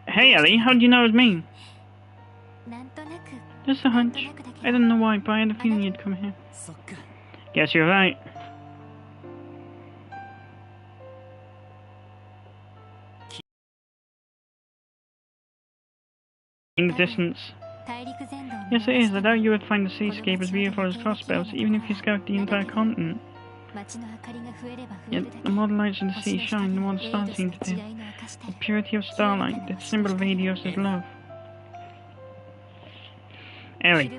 Hey Ellie, how do you know it was me? Just a hunch. I don't know why, but I had a feeling you'd come here. Guess you're right. In the distance. Yes, it is. I doubt you would find the seascape as beautiful as Crossbells, even if you scout the entire continent. Yet, the more the lights of the sea shine, the more the stars seem to do. The purity of starlight, the symbol of Adios' love. Ellie,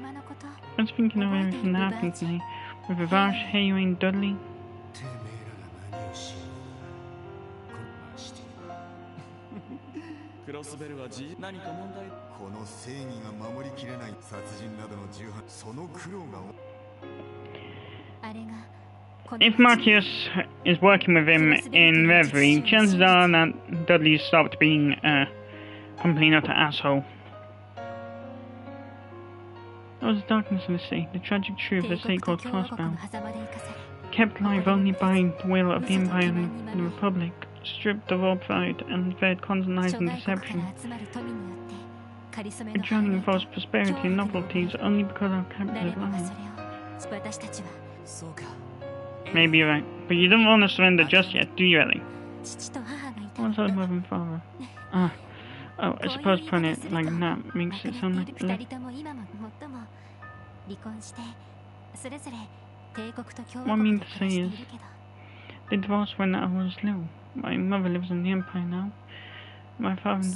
I was thinking of everything that happened today. With Vivash, Hayu, and Dudley. If Martius is working with him in Reverie, chances are that Dudley's stopped being a complete utter asshole. That was the darkness of the sea, the tragic truth of a state called Crossbow, kept alive only by the will of the Empire and the Republic, stripped of all pride and fed constant lies and deception. We're drowning in false prosperity and novelties only because our captors lies. Maybe you're right, but you don't want to surrender just yet, do you, Ellie? What's our mother and father? Oh, I suppose putting it like that makes it sound like what I mean to say is, they divorced when I was little. My mother lives in the Empire now. My father...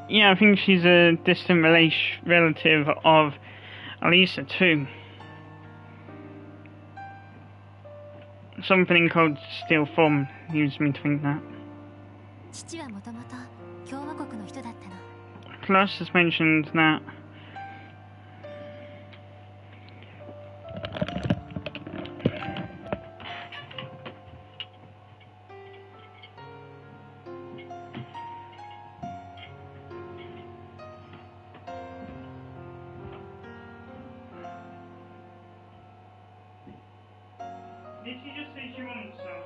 Yeah, I think she's a distant relative of Alisa too. Something called Steel Form leads me to think that. Plus, it's mentioned that did she just say she wants some?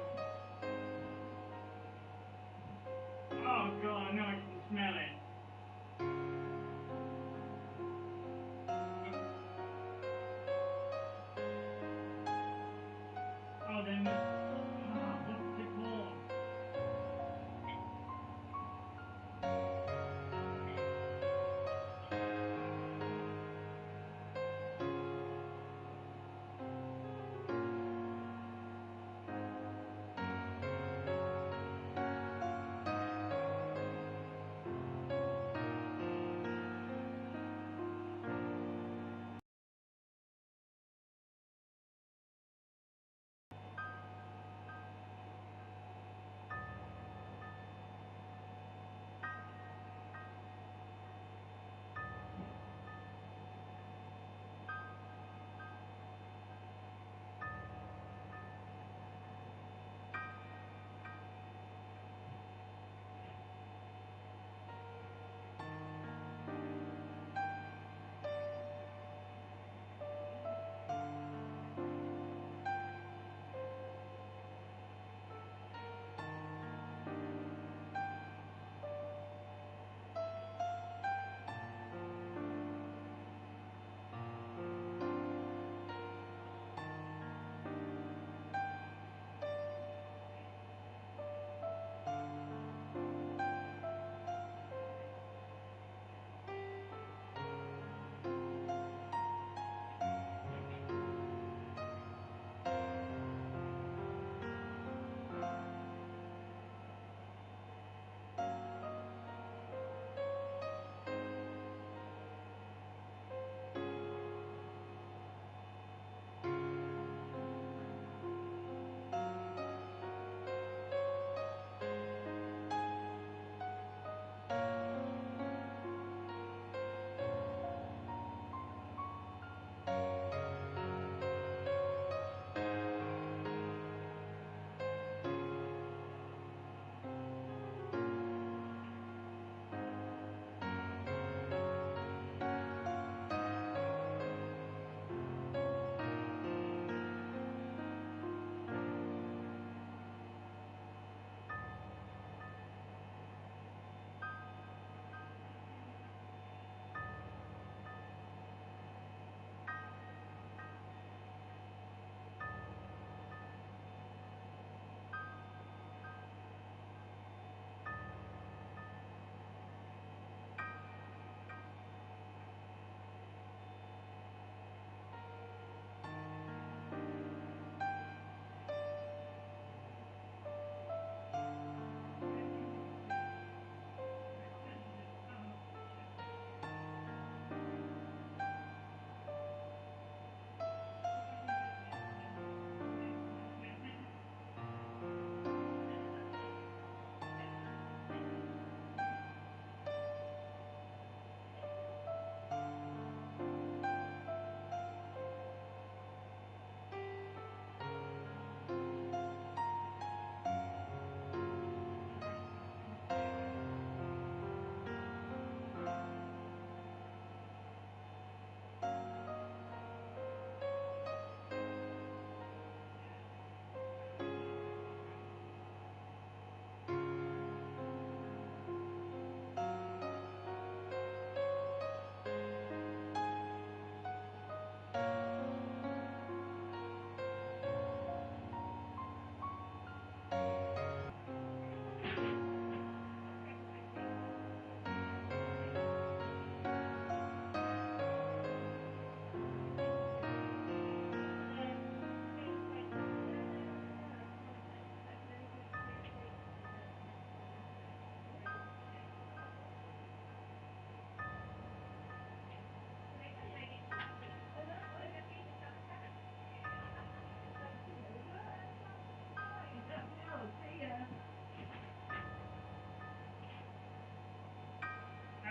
Oh god, no, I can smell it. Oh, then what's it called?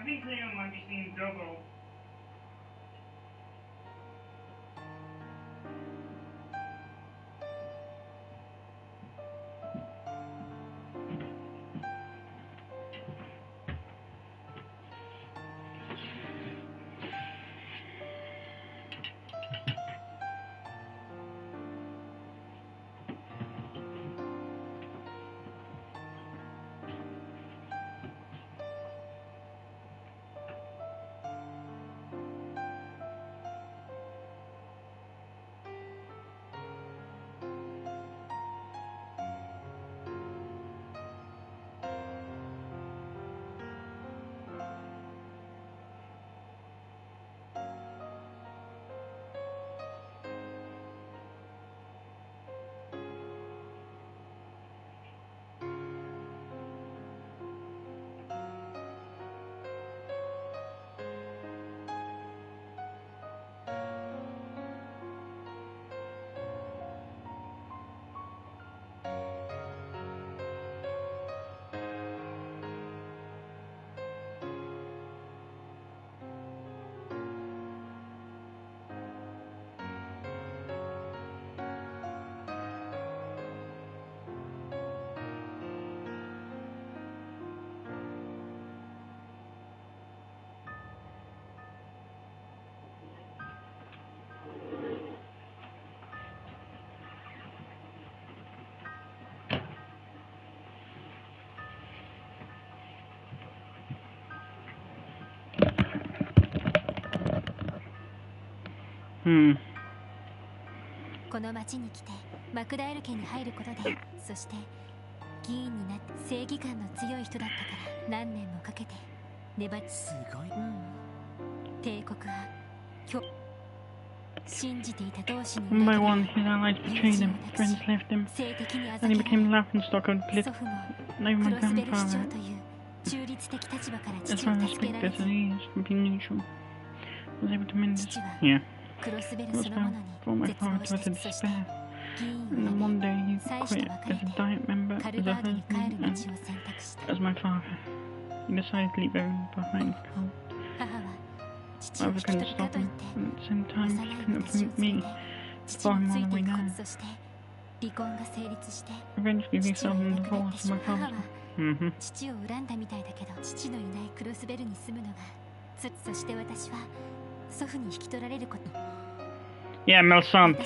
think Leo might be seeing double. Hmm. この町に来てマクダエル家に入ることで、そして議員になって正義感の強い人だったから何年もかけて粘ってすごい。帝国派信じていた同志に One by one, his allies betrayed him, friends left him, and he became the laughingstock of political. Not even my grandfather, as well respected as he is, to be neutral, was able to mend this. Yeah. It was for my father to utter despair, and then one day he quit as a diet member, as a husband, and as my father. He decided to leave everyone behind. I couldn't stop him, and at the same time he couldn't prevent me to follow him all the way down. Eventually we fell in the divorce of my father. Mm-hmm. Yeah, Melson. It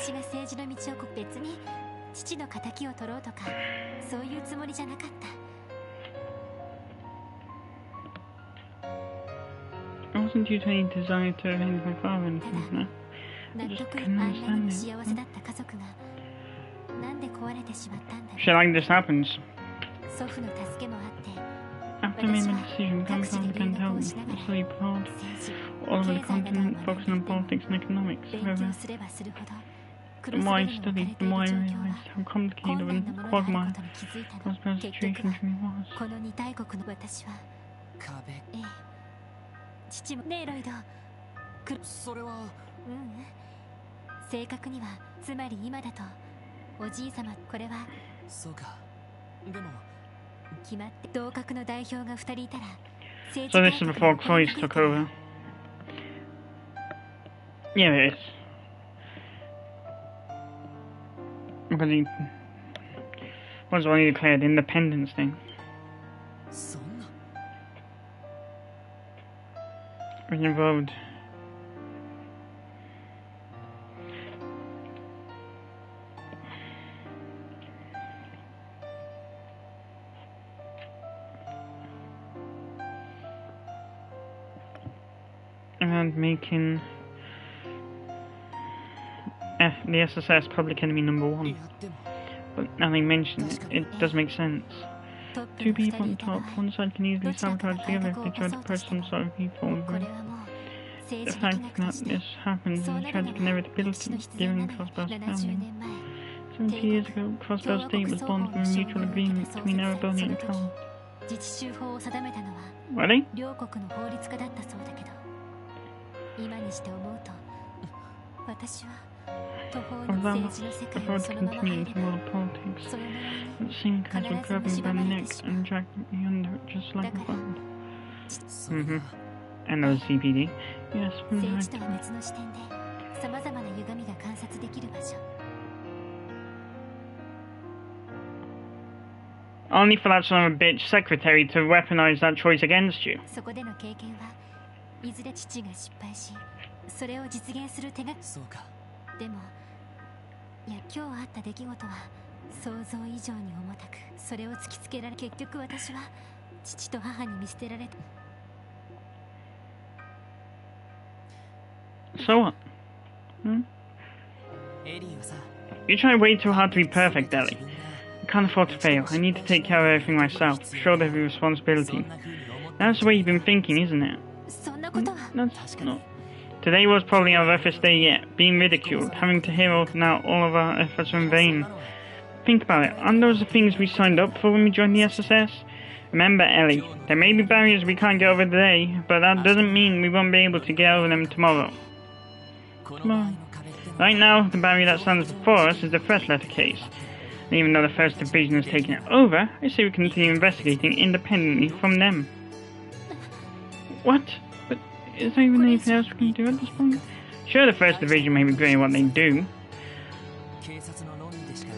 wasn't due to any desire to avenge my father or anything, no. I just couldn't understand it. Shit like this happens. After I made my decision, grandfather began to help me, so he poured all over the continent, focusing on politics and economics. However, the more I studied, the more I realized how complicated and quagmire Crossbell's situation truly was. ねえロイド、それは正確にはつまり今だとおじいさまこれはそうかでも決まって同格の代表が2人いたら So this is before Croix took over. Yeah, it is. Because he was when he declared Independence Day. Was involved. And making the SSS public enemy #1. But now they mention it, it does make sense. Two people on top, one side can easily sabotage the other if they try to press some sort of people. The fact that this happens is a tragic inevitability given Crossbell's family. 70 years ago, Crossbell's state was born from a mutual agreement between Araboni and Cal. Really? Although afford to continue into world politics, it seemed Kaz would grab me by the neck and drag me under it just like a bond. Another CPD. Yes, 聖地とは別の視点で様々な歪みが観察できる場所。 Only for that son of a bitch secretary to weaponize that choice against you. そこでの経験はいずれ父が失敗し、それを実現する手が。そうか。でも、いや今日あった出来事は想像以上に重たく、それを突きつけられ、結局私は父と母に見捨てられた。 So what? You try way too hard to be perfect, Ellie. I can't afford to fail. I need to take care of everything myself. Shoulder heavy responsibility. That's the way you've been thinking, isn't it? That's not. Today was probably our roughest day yet. Being ridiculed, having to hear now all of our efforts are in vain. Think about it. Aren't those the things we signed up for when we joined the SSS? Remember, Ellie, there may be barriers we can't get over today, but that doesn't mean we won't be able to get over them tomorrow. Right now, the barrier that stands before us is the Fresh Letter case. And even though the First Division has taken it over, I say we continue investigating independently from them. What? But is there even anything else we can do at this point? Sure, the First Division may be great at what they do.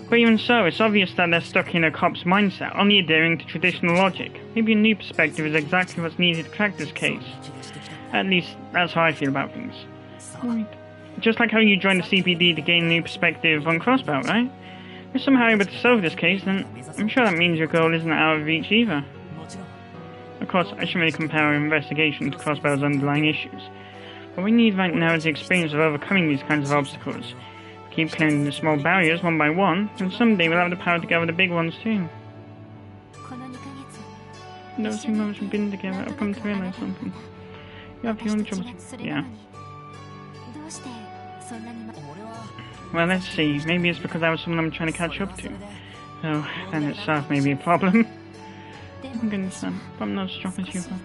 But even so, it's obvious that they're stuck in a cop's mindset, only adhering to traditional logic. Maybe a new perspective is exactly what's needed to crack this case. At least, that's how I feel about things. Right. Just like how you joined the CPD to gain a new perspective on Crossbow, right? If you're somehow able to solve this case, then I'm sure that means your goal isn't out of reach either. Of course, I shouldn't really compare our investigation to Crossbow's underlying issues. What we need right now is the experience of overcoming these kinds of obstacles. Keep clearing the small barriers one by one, and someday we'll have the power to get over the big ones too. Those 2 months we've been together, I've come to realize something. You have your own troubles. Yeah. Well, let's see. Maybe it's because I was someone I'm trying to catch up to. Oh, that in itself may be a problem. I'm gonna stand, but I'm not as strong as you are.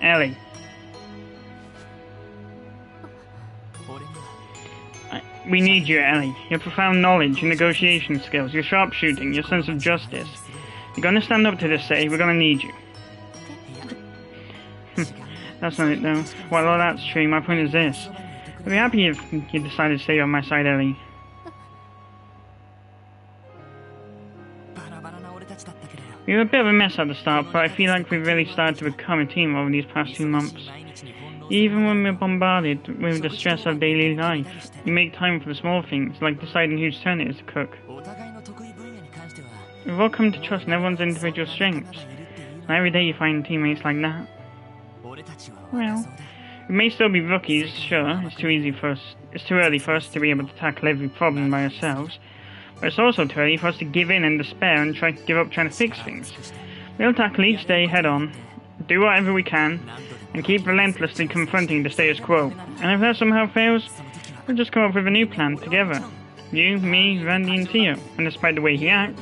Ellie. We need you, Ellie. Your profound knowledge, your negotiation skills, your sharpshooting, your sense of justice. You're gonna stand up to this, say. We're gonna need you. That's not it, though. While all that's true, my point is this. I'd be happy if you decided to stay on my side, Ellie. We were a bit of a mess at the start, but I feel like we've really started to become a team over these past 2 months. Even when we're bombarded with the stress of daily life, we make time for the small things, like deciding whose turn it is to cook. We've all come to trust in everyone's individual strengths, and every day you find teammates like that. Well, we may still be rookies, sure. It's too early for us to be able to tackle every problem by ourselves. But it's also too early for us to give in and despair and give up trying to fix things. We'll tackle each day head on, do whatever we can, and keep relentlessly confronting the status quo. And if that somehow fails, we'll just come up with a new plan together. You, me, Randy and Tio. And despite the way he acts,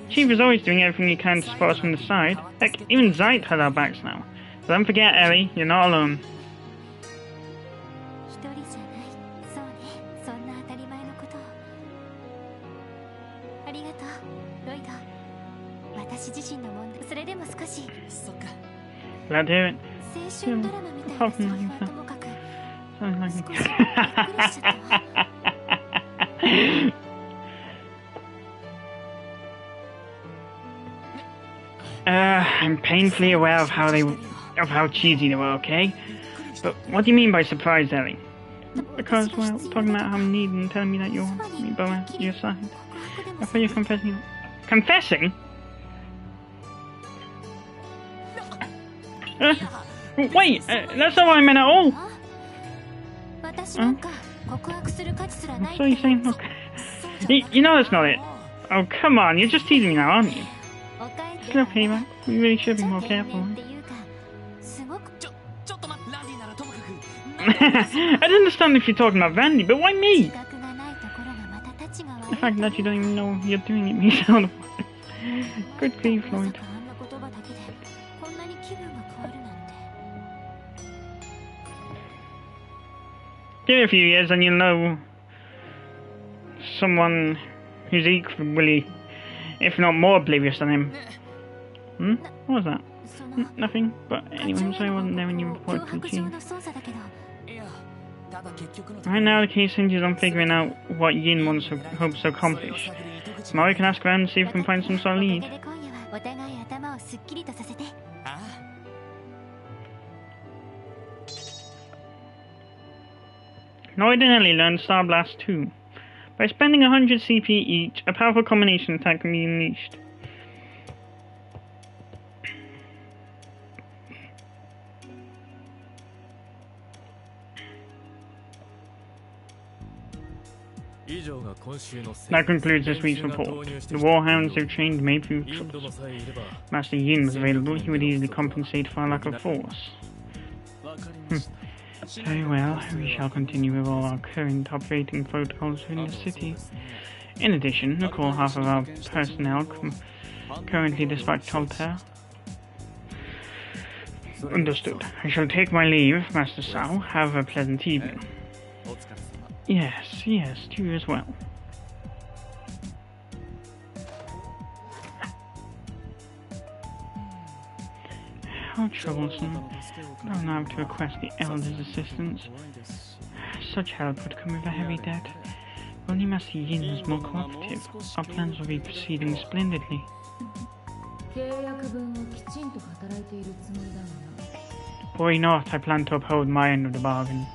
Chief is always doing everything he can to spot us from the side. Heck, even Zeit has our backs now. So don't forget, Ellie, you're not alone. Glad to hear it. I'm painfully aware of how cheesy they were, okay? But what do you mean by surprised, Ellie? Because, well, talking about how I'm needing and telling me that you're me by your side. I thought you were confessing. Confessing? Wait, that's not what I meant at all. So you're saying, look, you know that's not it. Oh, come on, you're just teasing me now, aren't you? Still payback. We really should be more careful. I don't understand if you're talking about Randy, but why me? The fact that you don't even know you're doing it means all the worse. Good grief, Floyd. Give it a few years and you'll know someone who's equally, if not more oblivious than him. What was that? Nothing, but anyway, I'm sorry I wasn't there when you reported to the chief. Right now the case hinges on figuring out what Yin hopes to accomplish. Tomorrow we can ask around and see if we can find some sort of lead. Noid and Ellie learned Star Blast 2. By spending 100 CP each, a powerful combination attack can be unleashed. That concludes this week's report. The warhounds they've trained may prove trust. Master Yin was available, he would easily compensate for a lack of force. Very well, we shall continue with all our current operating protocols within the city. In addition, recall half of our personnel currently dispatched to Altair. Understood. I shall take my leave, Master Sao. Have a pleasant evening. Yes, to you as well. How troublesome. I will now have to request the Elder's assistance. Such help would come with a heavy debt. If only Master Yin was more cooperative, our plans will be proceeding splendidly. Worry not, I plan to uphold my end of the bargain.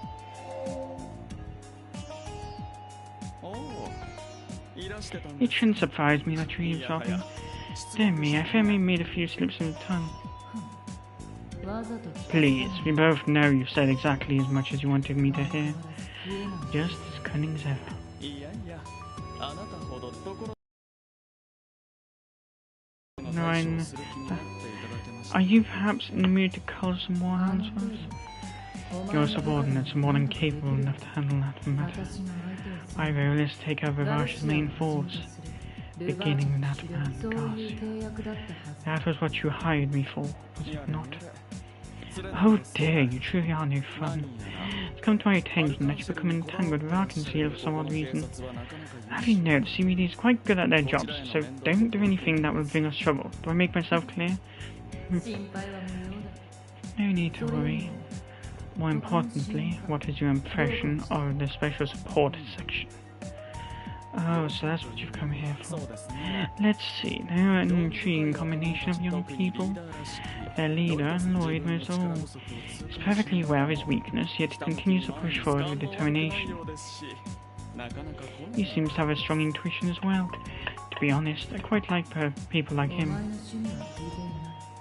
It shouldn't surprise me that you're eavesdropping. Dear me, I fear I made a few slips of the tongue. Please, we both know you've said exactly as much as you wanted me to hear. Just as cunning as ever. No, are you perhaps in the mood to cull some more hands for us? Your subordinates are more than capable enough to handle that matter. I will let's take over Varsh's main force, beginning with that man, Garcia. That was what you hired me for, was it not? Oh dear, you truly are no fun. It's come to my attention that you've become entangled with Arkansas for some odd reason. Have you know, the CBD is quite good at their jobs, so don't do anything that will bring us trouble. Do I make myself clear? No need to worry. More importantly, what is your impression of the special support section? Oh, so that's what you've come here for. Let's see, they're an intriguing combination of young people. Their leader, Lloyd, most of all. He's perfectly aware of his weakness, yet he continues to push forward with determination. He seems to have a strong intuition as well. To be honest, I quite like people like him.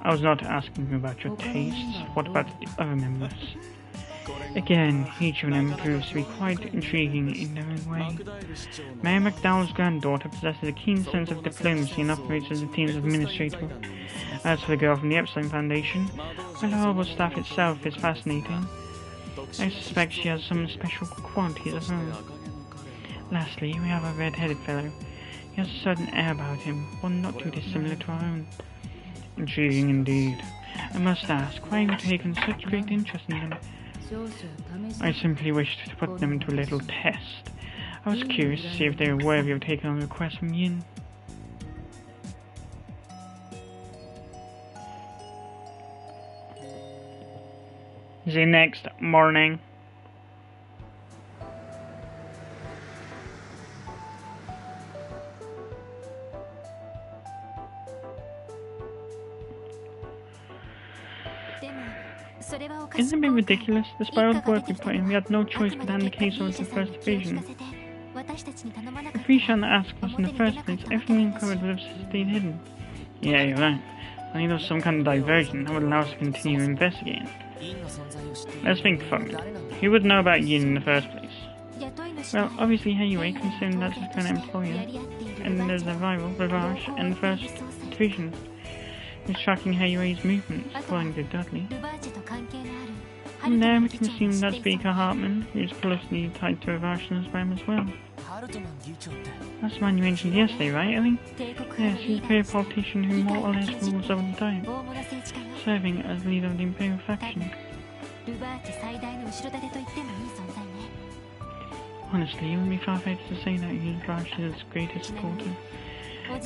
I was not asking you about your tastes. What about the other members? Again, each of them proves to be quite intriguing in their own way. Mayor McDowell's granddaughter possesses a keen sense of diplomacy and operates as a team's administrator. As for the girl from the Epstein Foundation, well, the horrible staff itself is fascinating. I suspect she has some special qualities of her own. Lastly, we have a red-headed fellow. He has a certain air about him, one not too dissimilar to our own. Intriguing indeed. I must ask, why have you taken such great interest in them? I simply wished to put them to a little test. I was curious to see if they were worthy of taking on a request from Yin. The next morning. Isn't it a bit ridiculous? Despite all the work we put in, we had no choice but to hand the case over to the First Division. If we hadn't asked us in the first place, everything we uncovered would have stayed hidden. Yeah, you're right. I need some kind of diversion that would allow us to continue investigating. Let's think for a minute. Who would know about Yin in the first place? Well, obviously Heiyue, considering that's his current employer. And there's a rival, Rivage, and the First Division, who's tracking Heiyue's movements, according to Dudley. From there, we can assume that's Speaker Hartman, who's closely tied to Rivage and Spam as well. That's the man you mentioned yesterday, right, Ellie? Yes, he's a clear politician who more or less rules over the time, serving as leader of the Imperial faction. Honestly, it would be far-fetched to say that he is Rash's greatest supporter.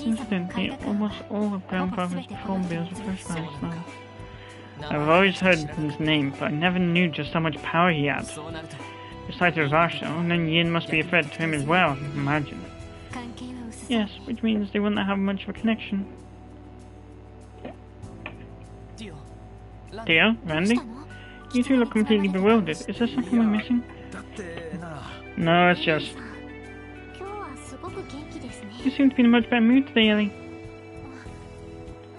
Incidentally, almost all of Grandfather's phone bills were pushed by his now. I've always heard his name, but I never knew just how much power he had. Besides Rivasho, then Yin must be a threat to him as well, I imagine. Yes, which means they wouldn't have much of a connection. Theo? Randy? You two look completely bewildered. Is there something we're missing? No, it's just... You seem to be in a much better mood today, Ellie.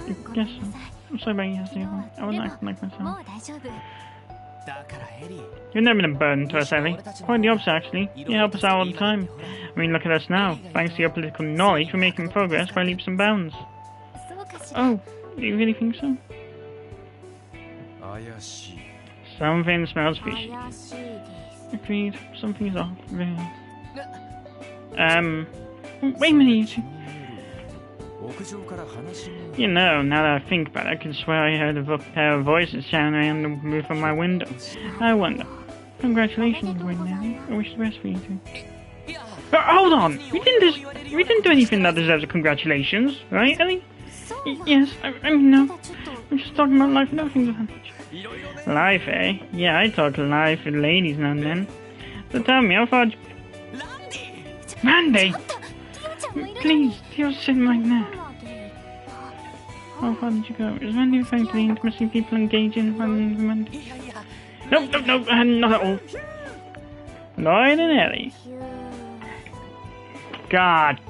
I guess so. I'm sorry about yesterday. I wasn't acting like myself. You've never been a burden to us, Ellie. Quite the opposite, actually. You help us out all the time. I mean, look at us now. Thanks to your political knowledge, we're making progress by leaps and bounds. Oh, do you really think so? Something smells fishy. Agreed. Something is off. Really. Wait a minute, you two. You know, now that I think about it, I can swear I heard a pair of voices shouting around the roof of my window. I wonder. Congratulations, Wayne. I wish the best for you two. Hold on! We didn't do anything that deserves a congratulations, right, Ellie? Yes, I mean, no. I'm just talking about life and everything's advantage. Life, eh? Yeah, I talk life with ladies now and then. So tell me, how far... Randy! Please, Theo's sitting right there. How far did you go? Is Randy referring to the intimacy people engage in rather than romantic? Nope, not at all. Lloyd and Ellie. God.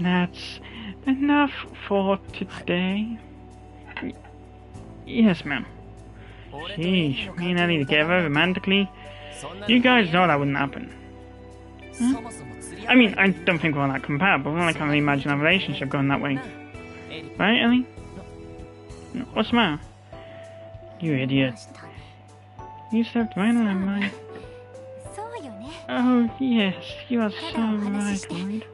That's enough for today. Yes, ma'am. Sheesh, me and Ellie together, romantically. You guys know that wouldn't happen. Huh? I mean, I don't think we're all that compatible. I can't really imagine a relationship going that way. Right, Ellie? What's the matter? You idiot. You stepped right on my mind. Oh, yes, you are so right, Lloyd.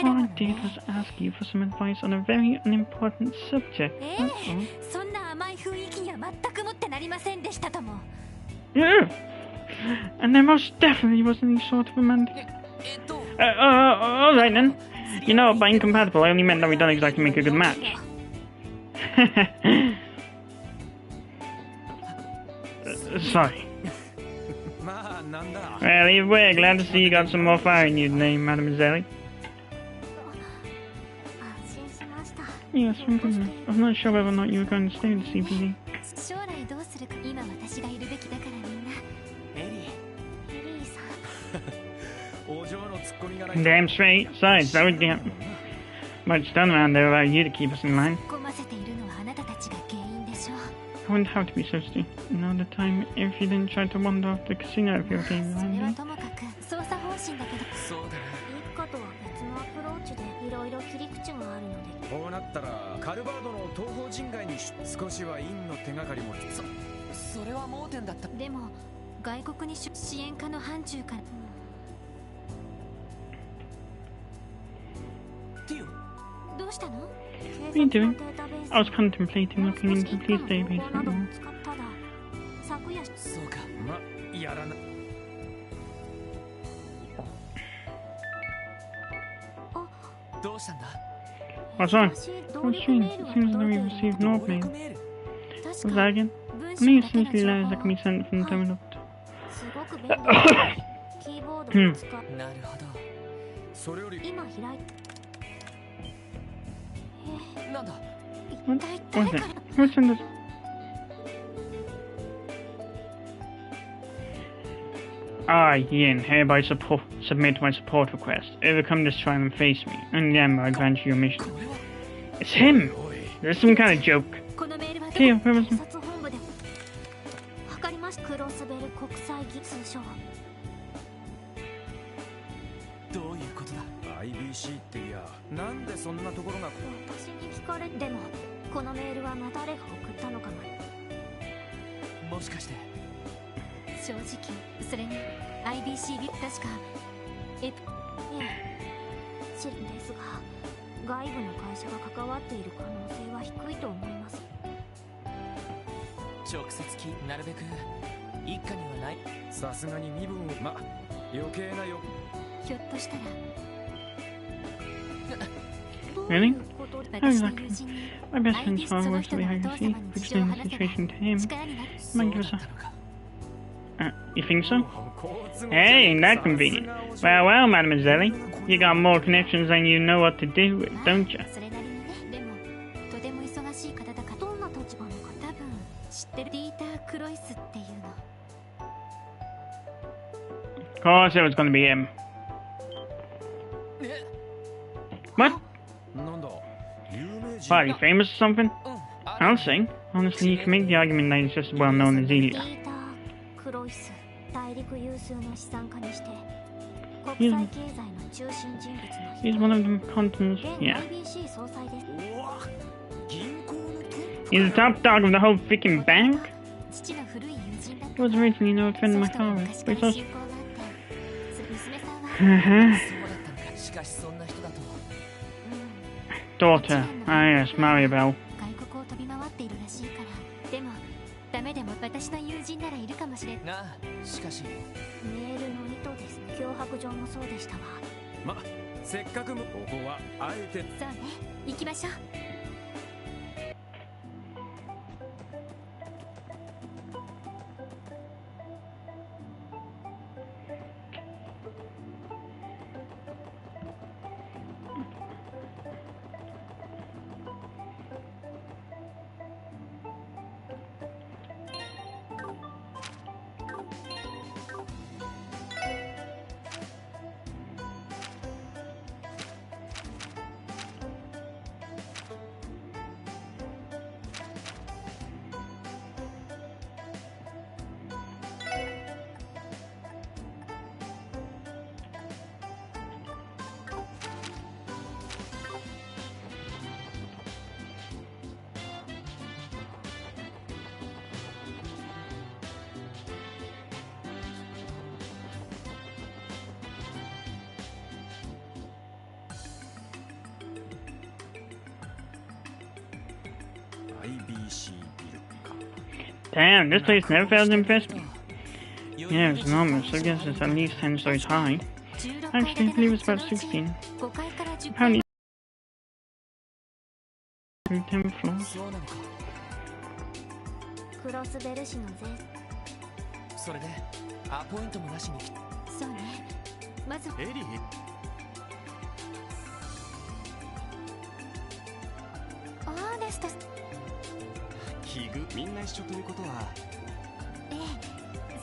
All I did was ask you for some advice on a very unimportant subject. Yeah, and there most definitely wasn't any sort of romantic. Alright then. You know, by incompatible, I only meant that we don't exactly make a good match. Sorry. Well, either way, glad to see you got some more fire in you today, Mademoiselle. Yes, thank goodness. I'm not sure whether or not you were going to stay with the CPD. Damn straight. Besides, that would get much done around there about you to keep us in line. I wouldn't have to be so strict all the time if you didn't try to wander off the casino if you were getting behind me. What are you doing? I was contemplating looking into the police database right now. What's wrong? Oh, strange. It seems that we received no mail. What's that again? Only essentially letters that can be sent from the terminal. What was it? Who sent this? I, Yin, hereby submit my support request. Overcome this trial and face me, and then I grant you your mission. It's him! There's some kind of joke. Theo, where was he? IBC っていや、なんでそんなところが私に聞かれても、このメールは誰が送ったのかも。もしかして正直、それに IBC 確か知るんですが、外部の会社が関わっている可能性は低いと思います。直接なるべく一家にはない。さすがに身分を余計なよ。ひょっとしたら Really? How exactly? My best friend's father works for the IBC. Explain the situation to him. Might give us a... you think so? Hey, ain't that convenient? Well, well, Mademoiselle. You got more connections than you know what to do with, don't you? それなりにね。でもとても忙しい方だから。どんな立場の方？多分知ってる。ディーター・クロイスっていうの。Of course it was gonna be him. What? What, are you famous or something? I'll sing. Honestly, you can make the argument that he's just as well known as Ilya. ディーター・クロイス、大陸有数の資産家にして国 He's, 際経済の中心人物の一 he's 人。 one of the continent's... 現 yeah. IBC 総裁です。 He's the top dog of the whole freaking bank? 父の古い友人だっ He た。 was originally no friend of my その人も father, 昔 but か he's ら also... 親交があって、娘さんは Uh-huh. そうだったのか。しかしそんな人だと。Daughter. Ah, yes, Maribel. 外国を飛び回っているらしいから。でもダメでも私の友人ならいるかもしれん。なあ、しかしメールの意図です。脅迫状もそうでしたわ。せっかくもここはあえて。そうね、行きましょう。IBC ビルか。 Damn, this place never fails to impress me. Yeah, it's enormous. I guess it's at least 10 stories high. Actually, I believe it's about 16. 5階から10 Apparently, 10 floors. そうなのか。クロスベル市の税。それでアポイントもなしに来た。そうね。まずエリーアーネスト。奇遇みんな一緒ということは。ええ、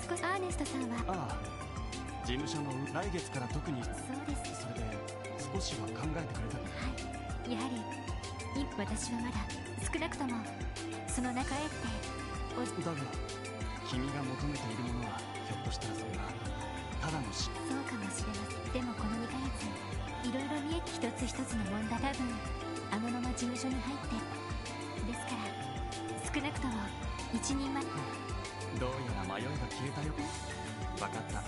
少しアーネストさんは。ああ、事務所の来月から特に。そうです。それで少しは考えてくれた。はい。やはり私はまだ少なくともその中へってだが君が求めているものはひょっとしたらそれがただのそうかもしれません。でもこの2ヶ月いろいろ見え一つ一つの問題。多分あのまま事務所に入ってですから少なくとも一人前。どうやら迷いが消えたよ。分かった。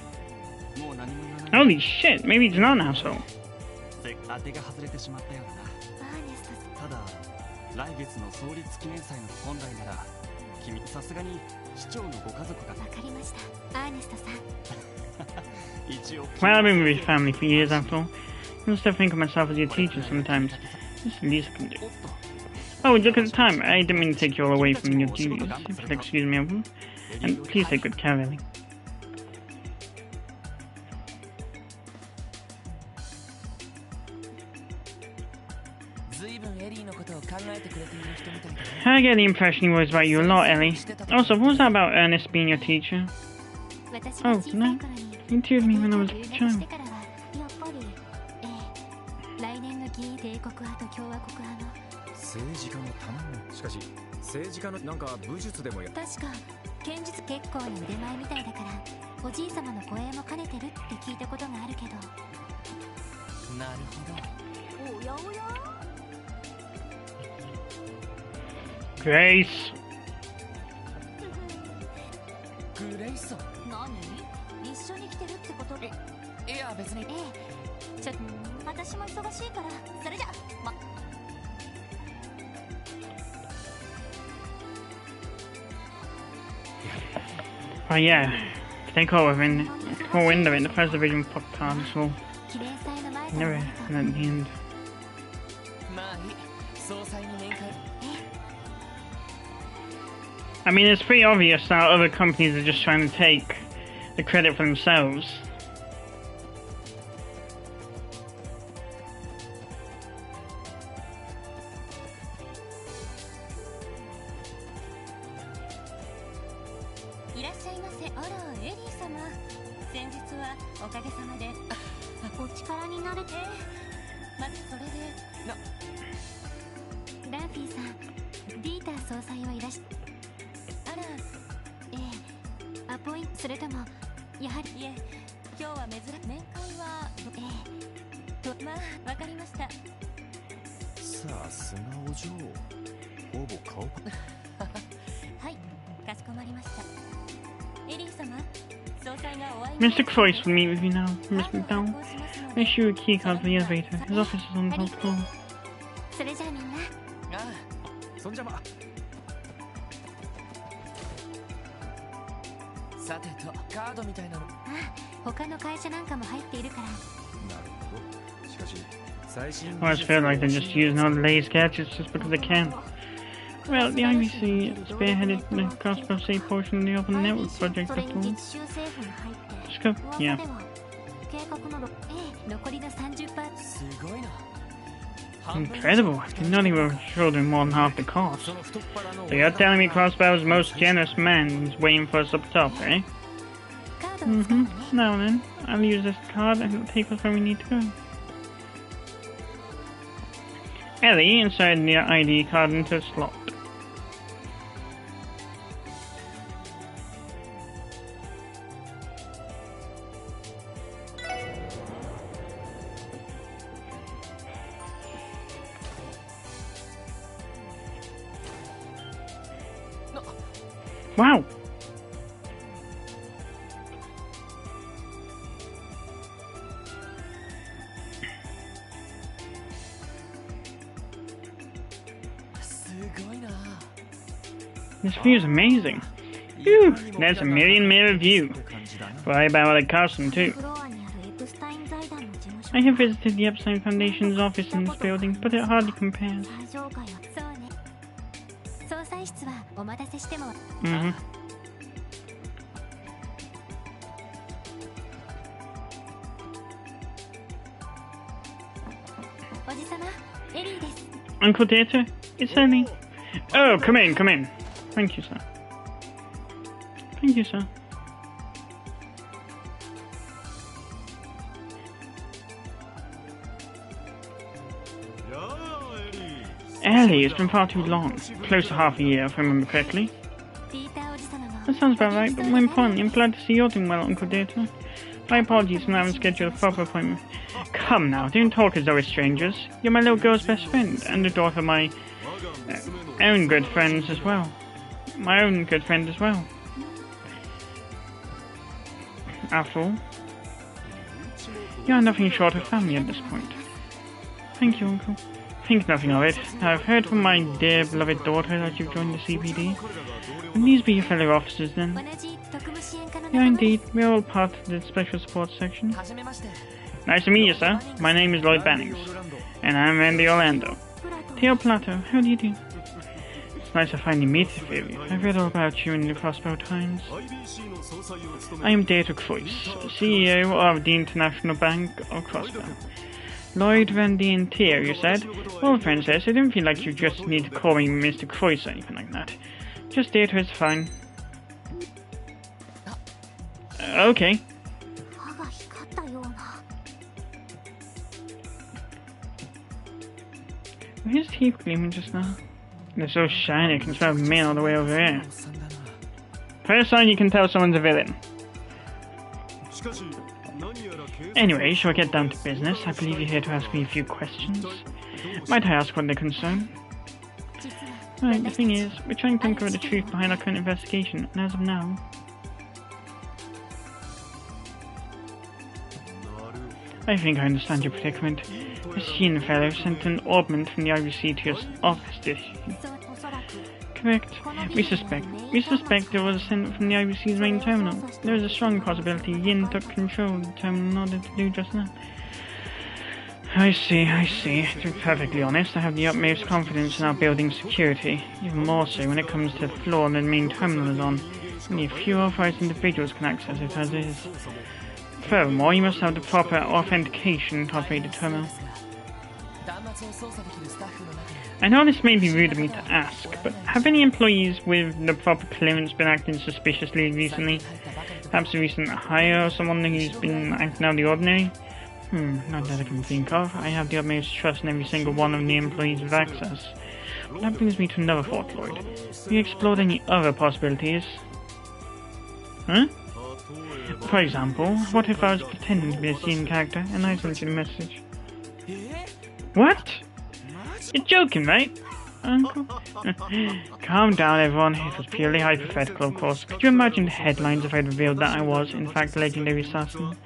もう何も言わない。 Holy shit, maybe it's not an asshole. 当てが外れてしまったようだな。アーネストさん。ただ来月の創立記念祭の本来なら君さすがに市長のご家族が。わかりました。アーネストさん。一応 Well, I've been with your family for years after all. I still think of myself as your teacher sometimes. It's the least I can do. Oh, look at the time. I didn't mean to take you all away from your duties. If you'll excuse me, and please take good care of Ellie. 随分エリーのことを考えてくれている人みたいだね。 I get the impression he worries about you a lot, Ellie. Also, what was that about Ernest being your teacher? 私が小さい頃に He interviewed me when I was a 留学し child. てからはやっぱり来年の議員帝国派と共和国派の政治家の卵。しかし政治家のなんか武術でもや。確か剣術結構に腕前みたいだからおじい様の護衛も兼ねてるって聞いたことがあるけど。なるほど。おやおや。 Grace. グレイソン。何？一緒に来てるってこと？いや別に。ちょっと私も忙しいからそれじゃま。Oh yeah, they call within the whole end of it. The first division popped hard as well. Never and at the end. I mean, it's pretty obvious that other companies are just trying to take the credit for themselves. Mr. Croyce will meet with you now, Miss McDowell. Make sure your key card for the elevator. His office is on the top floor. I always feel like they're just using all the latest gadgets just because they can. Well, the IBC spearheaded the Crossbow Safe portion of the Open Network project after all. Scope, yeah. Incredible, I did not even children more than half the cost. So you're telling me Crossbow's most generous man is waiting for us up top, eh? Now then, I'll use this card and it'll take us where we need to go. Ellie, inside the ID card into a slot. Wow! This view is amazing. Phew, that's a million mirror view. Right about what it cost them too. I have visited the Epstein Foundation's office in this building, but it hardly compares. Uncle Data, it's Ellie. Oh, come in, come in. Thank you, sir. Thank you, sir. Ellie, it's been far too long. Close to half a year, if I remember correctly. That sounds about right, but more importantly, I'm glad to see you're doing well, Uncle Data. My apologies for not having scheduled a proper appointment. Come now, don't talk as though we're strangers. You're my little girl's best friend, and the daughter of my own good friends as well. My own good friend as well. After all, you are nothing short of family at this point. Thank you, Uncle. Think nothing of it. I've heard from my dear beloved daughter that you've joined the CPD. And these be your fellow officers then? Yeah, indeed. We're all part of the Special Support Section. Nice to meet you, sir. My name is Lloyd Bannings, and I'm Randy Orlando. Theo Plato, how do you do? It's nice to finally meet you. I've read all about you in the Crossbow Times. I am Data Croyce, CEO of the International Bank of Crossbow. Lloyd, Randy, and Theo, you said? Well, Princess, I don't feel like you just need to call me Mr. Croyce or anything like that. Just Data is fine. Okay. Were his teeth gleaming just now? They're so shiny I can smell mail all the way over here. First sign you can tell someone's a villain. Anyway, shall I get down to business? I believe you're here to ask me a few questions. Might I ask what they concern? Right, the thing is, we're trying to uncover the truth behind our current investigation, and as of now... I think I understand your predicament. A Sheen fellow sent an orbment from the IBC to your office, did he? Correct. We suspect it was sent from the IBC's main terminal. There is a strong possibility Yin took control of the terminal in order to do just that. I see. To be perfectly honest, I have the utmost confidence in our building's security, even more so when it comes to the floor the main terminal is on. Only a few authorized individuals can access it as is. Furthermore, you must have the proper authentication to operate the terminal. I know this may be rude of me to ask, but have any employees with the proper clearance been acting suspiciously recently? Perhaps a recent hire or someone who's been acting out of the ordinary? Not that I can think of. I have the utmost trust in every single one of the employees with access. But that brings me to another thought, Lloyd. Have you explored any other possibilities? Huh? For example, what if I was pretending to be a scene character and I sent you the message? What? You're joking, right, Uncle? Calm down, everyone. It was purely hypothetical, of course. Could you imagine the headlines if I'd revealed that I was, in fact, a legendary assassin?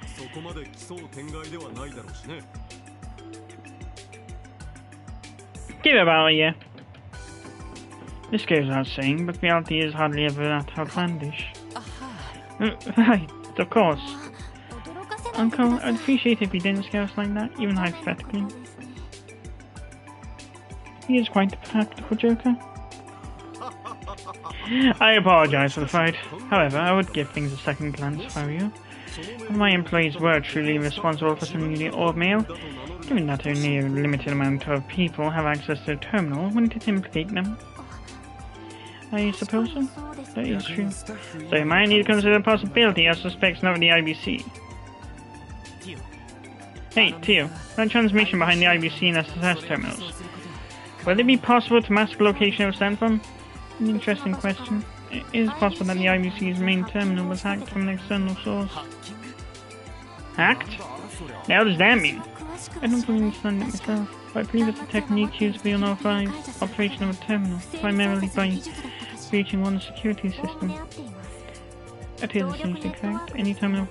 Give it about a year. This goes without saying, but reality is hardly ever that outlandish. Right, of course. Uncle, I'd appreciate it if you didn't scare us like that, even hypothetically. He is quite the practical joker. I apologize for the fright. However, I would give things a second glance if I were you. If my employees were truly responsible for sending you the orb mail, given that only a limited amount of people have access to the terminal, wouldn't it implicate them? I suppose so. That is true. So you might need to consider the possibility of suspects not the IBC. Hey, Tio, that transmission behind the IBC and SSS terminals. Will it be possible to mask the location it was sent from? An interesting question. It is possible that the IBC's main terminal was hacked from an external source. Hacked? What the hell does that mean? I don't fully understand it myself, but I believe it's a technique used for the unauthorized operation of a terminal, primarily by breaching one security system. That is essentially correct. Any terminal...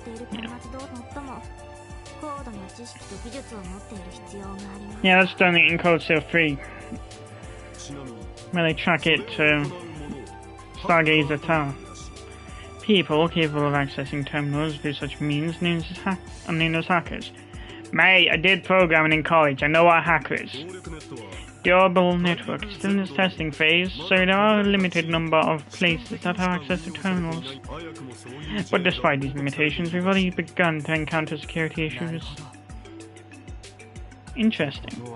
Yeah, that's done it in Code Seal 3. Where they track it to Stargazer Tower. People capable of accessing terminals through such means are known as hackers. Mate, I did programming in college, I know what a hacker is. The Orbital network is still in its testing phase, so there are a limited number of places that have access to terminals. But despite these limitations, we've already begun to encounter security issues. Interesting.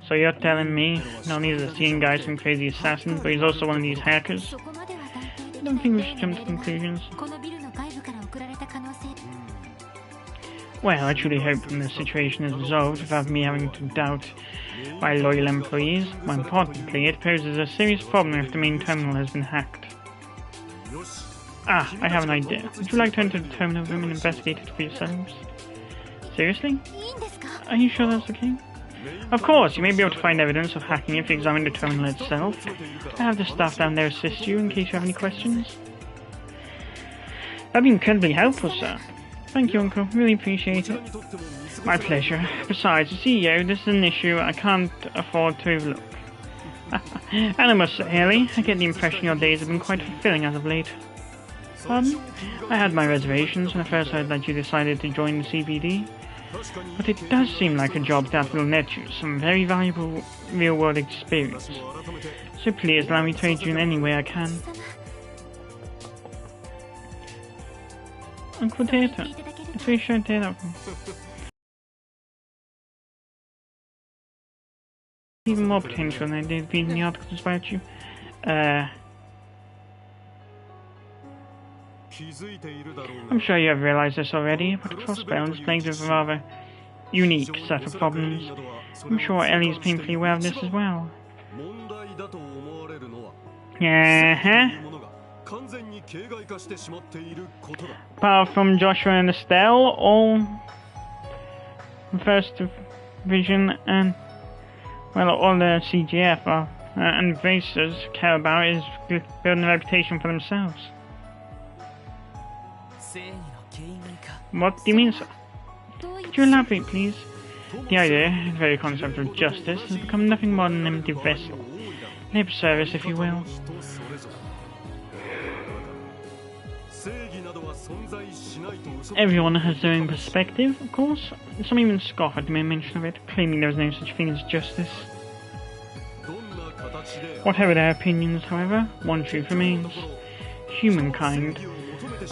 So you're telling me not only is the scene guy some crazy assassin, but he's also one of these hackers? I don't think we should jump to conclusions. Well, I truly hope the situation is resolved without me having to doubt my loyal employees. More importantly, it poses a serious problem if the main terminal has been hacked. Ah, I have an idea. Would you like to enter the terminal room and investigate it for yourselves? Seriously? Are you sure that's okay? Of course, you may be able to find evidence of hacking if you examine the terminal itself. I have the staff down there assist you in case you have any questions. That'd be incredibly helpful, sir. Thank you, Uncle. Really appreciate it. My pleasure. Besides, the CEO, this is an issue I can't afford to overlook. And I must say, Haley, I get the impression your days have been quite fulfilling as of late. Pardon? I had my reservations when I first heard that you decided to join the CPD. But it does seem like a job that will net you some very valuable real-world experience. So please allow me to aid you in any way I can. Uncle Data, it's really sure to hear that from. Even more potential than I did reading the articles about you. I'm sure you have realized this already, but Crossbones is plagued with a rather unique set of problems. I'm sure Ellie's painfully aware of this as well. Apart from Joshua and Estelle, all First Division and, well, all the CGF and Racers care about is building a reputation for themselves. What do you mean, sir? Could you elaborate, please? The idea, the very concept of justice, has become nothing more than an empty vessel. Lip service, if you will. Everyone has their own perspective, of course. Some even scoff at the mere mention of it, claiming there is no such thing as justice. Whatever their opinions, however, one truth remains. Humankind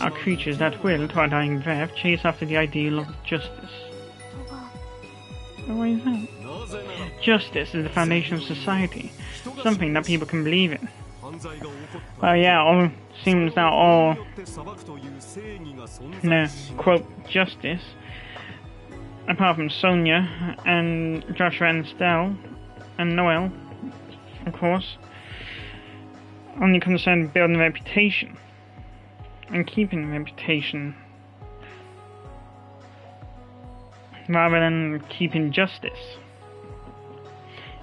are creatures that will, to our dying breath, chase after the ideal of justice. Why is that? Justice is the foundation of society, something that people can believe in. Well, yeah, seems that all, quote, justice, apart from Sonia and Joshua and Estelle and Noel, of course, only concerned building a reputation and keeping a reputation rather than keeping justice.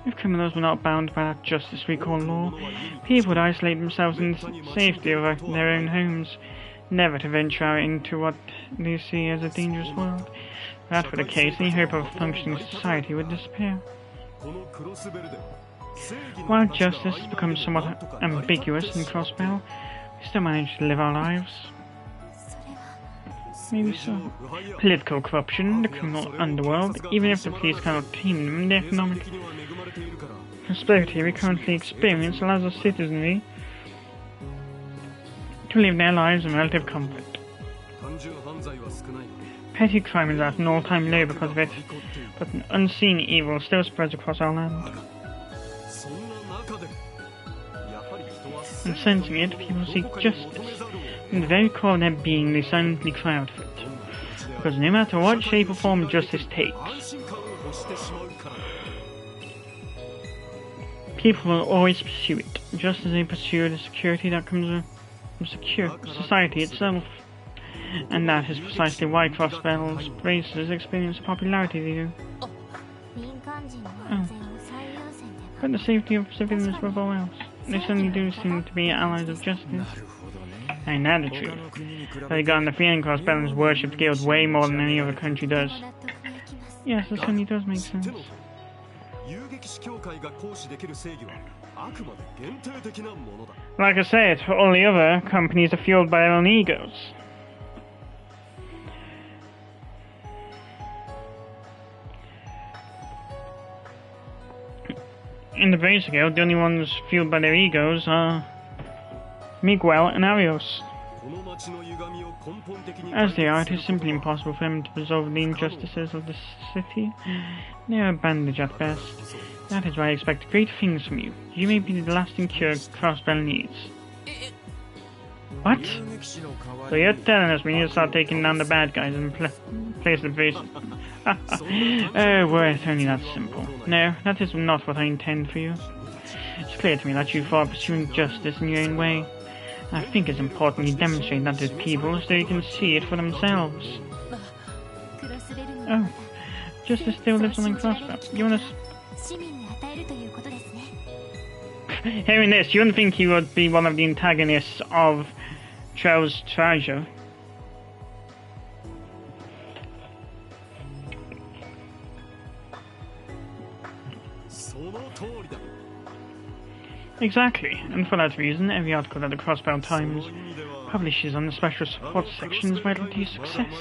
If criminals were not bound by that justice we call law, people would isolate themselves in the safety of their own homes, never to venture out into what they see as a dangerous world. If that were the case, any hope of a functioning society would disappear. While justice has become somewhat ambiguous in Crossbell, we still manage to live our lives. Maybe so. Political corruption, the criminal underworld, even if the police cannot tame them, the economic prosperity we currently experience allows our citizenry to live their lives in relative comfort. Petty crime is at an all-time low because of it, but an unseen evil still spreads across our land. And sensing it, people seek justice. In the very core of their being, they silently cry out for it. Because no matter what shape or form justice takes, people will always pursue it, just as they pursue the security that comes from secure society itself. And that is precisely why Crossbell's races experience the popularity they do. Oh. But the safety of civilians above all else. They certainly do seem to be allies of justice. Ain't that the truth? They got the feeling Crossbell is worshipped Guild way more than any other country does. Yes, it certainly does make sense. Like I said, all the other companies are fueled by their own egos. In the basic Guild, the only ones fueled by their egos are Miguel and Arios. As they are, it is simply impossible for them to resolve the injustices of the city. They are a bandage at best. That is why I expect great things from you. You may be the lasting cure Crossbell needs. What? So you're telling us we need to start taking down the bad guys and place the base? Oh, well, it's only that simple. No, that is not what I intend for you. It's clear to me that you are pursuing justice in your own way. I think it's important you demonstrate that to people so they can see it for themselves. Oh, justice still lives on in Crossbell. You want to... Hearing this, you wouldn't think he would be one of the antagonists of Trell's Treasure. Exactly, and for that reason, every article that the Crossbell Times publishes on the special support section is vital to your success.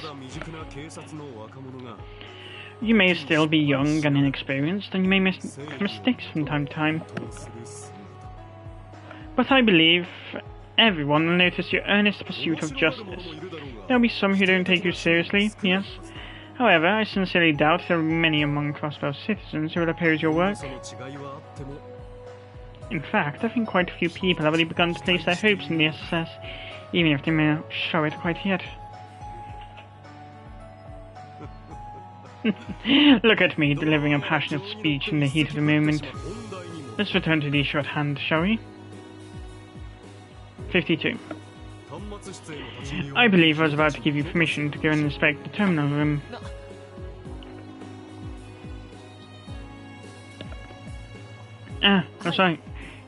You may still be young and inexperienced, and you may make mistakes from time to time. But I believe everyone will notice your earnest pursuit of justice. There will be some who don't take you seriously, yes. However, I sincerely doubt there will be many among Crossbell's citizens who will oppose your work. In fact, I think quite a few people have already begun to place their hopes in the SSS, even if they may not show it quite yet. Look at me, delivering a passionate speech in the heat of the moment. Let's return to the issue at hand, shall we? 52. I believe I was about to give you permission to go and inspect the terminal room. Ah, that's right.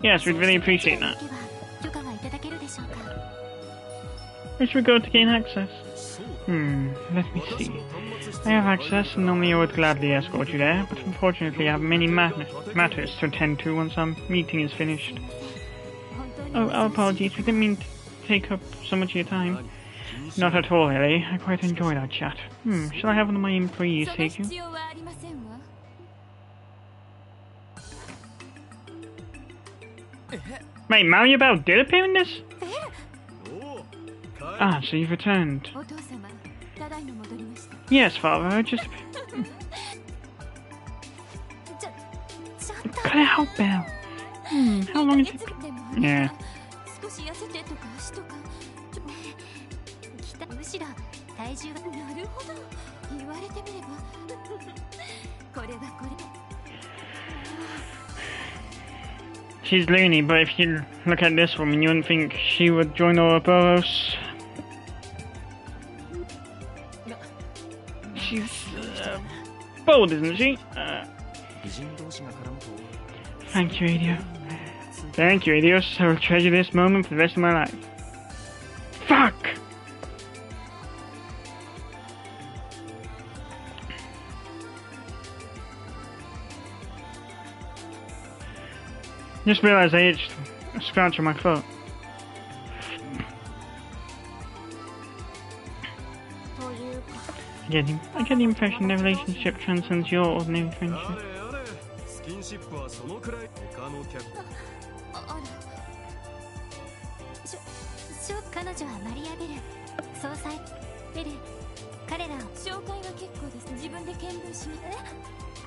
Yes, we'd really appreciate that. Where should we go to gain access? Let me see. I have access and normally I would gladly escort you there, but unfortunately I have many matters to attend to once our meeting is finished. Oh, our apologies, we didn't mean to take up so much of your time. Not at all, Ellie. I quite enjoyed our chat. Shall I have one of my employees take you? Wait, Mario Bell did appear in this? Ah, so you've returned. Yes, Father, I just... Cut it out, Bell. How long is it? Yeah. She's loony, but if you look at this woman, you wouldn't think she would join Ouroboros. She's bold, isn't she? Thank you, Adios. Thank you, Adios. I will treasure this moment for the rest of my life. Fuck! Just realized I itched a scratch on my foot. I get the impression the relationship transcends your ordinary friendship.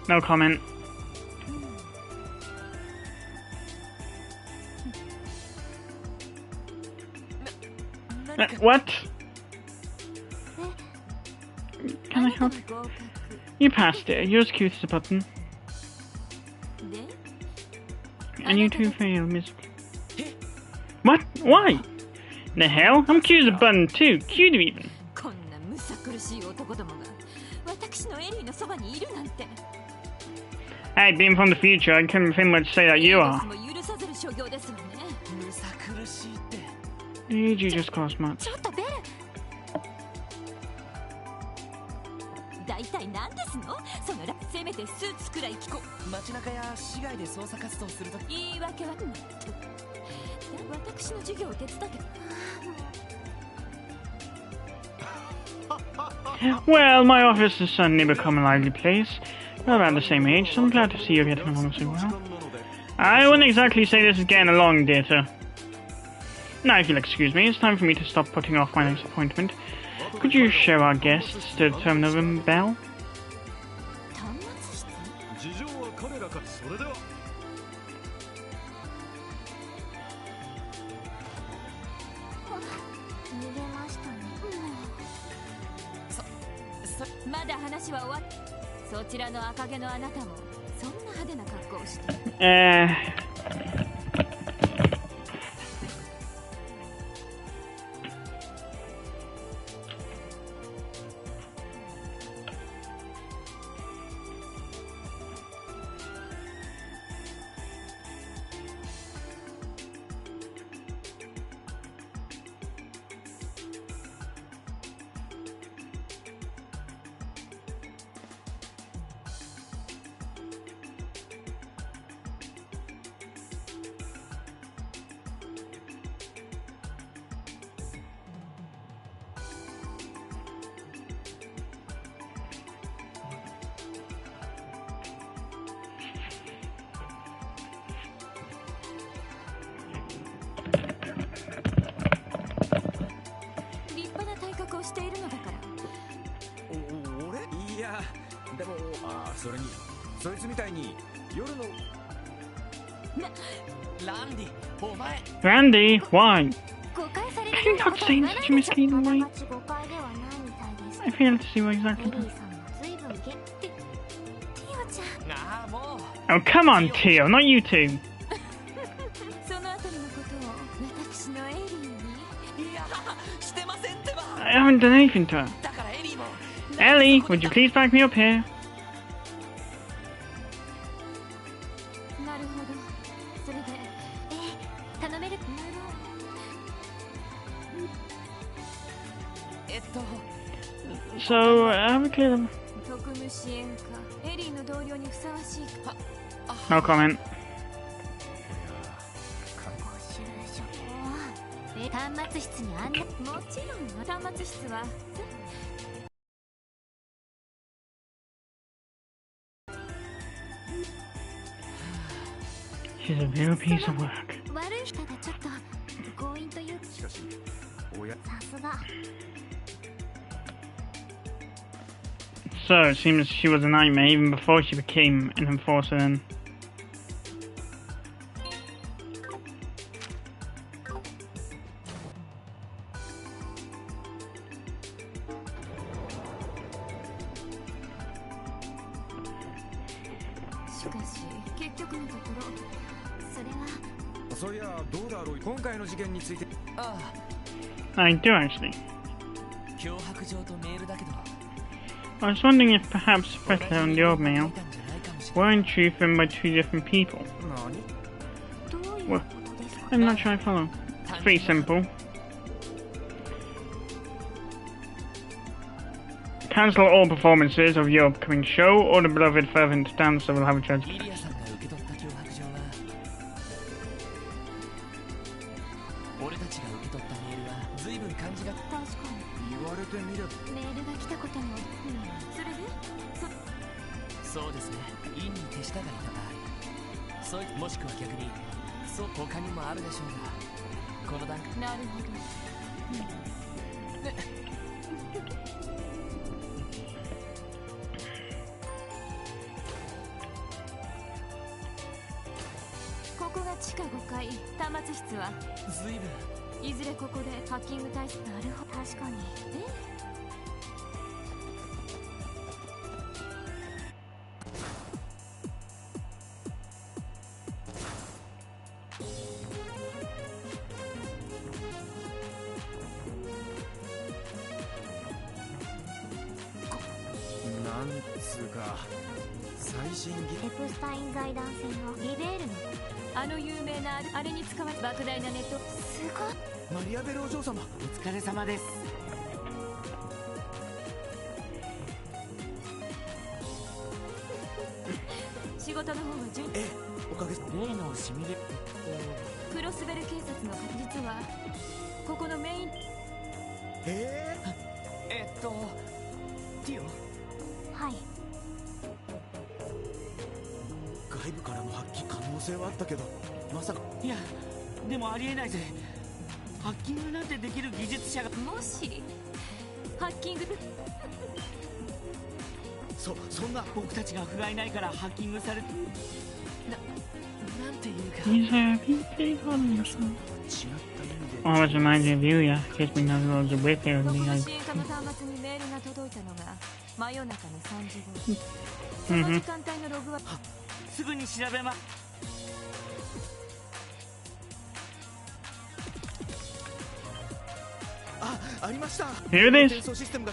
No comment. What? Can I help? You passed it. You're as cute as a button. And you too fail, Miss. What? Why? The hell? I'm cute as a button too. Cuter even. Hey, being from the future, I couldn't think much to say that you are. Did you just cost much? Well, my office has suddenly become a lively place. We're around the same age, so I'm glad to see you're getting along so well. I wouldn't exactly say this is getting along, Data. Now, if you'll excuse me, it's time for me to stop putting off my next appointment. Could you show our guests to the terminal room, Bell? Randy, why? Can you not say in such a misleading way? I fail to see what exactly. Oh, come on, Teo, not you two. I haven't done anything to her. Ellie, would you please back me up here? So, have a clear them. No comment. 端末室に案内。もちろん端末室は。She's a real piece of work. 悪い人がちょっと強引という。しかし、親。さすが。So, it seems she was a nightmare even before she became an enforcer then. I do actually. I was wondering if perhaps the letter and the old mail were in truth written by two different people. Well, I'm not sure I follow. It's pretty simple. Cancel all performances of your upcoming show, or the beloved fervent dancer will have a judgment. Always reminds me of you, yeah. Gives me another roads of whip here and the Here it is.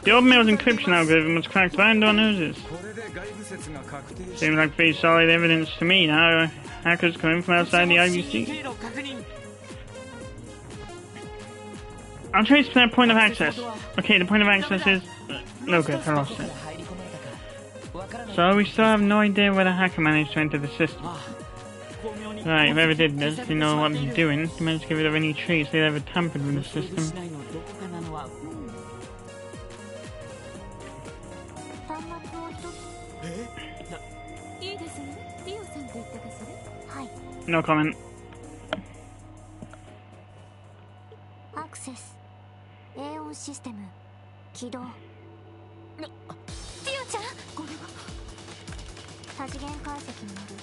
The old mail's encryption algorithm was cracked right under our noses. Seems like pretty solid evidence to me now. Hackers coming from outside the IBC. I'll trace their point of access. Okay, the point of access is... no good, I lost it. So we still have no idea where the hacker managed to enter the system. Right, whoever did this, they know what they're doing. They managed to get rid of any trace they'd ever tampered with the system. No comment. Access. Aeon system. 起動。ティオちゃん。これは。多次元解析による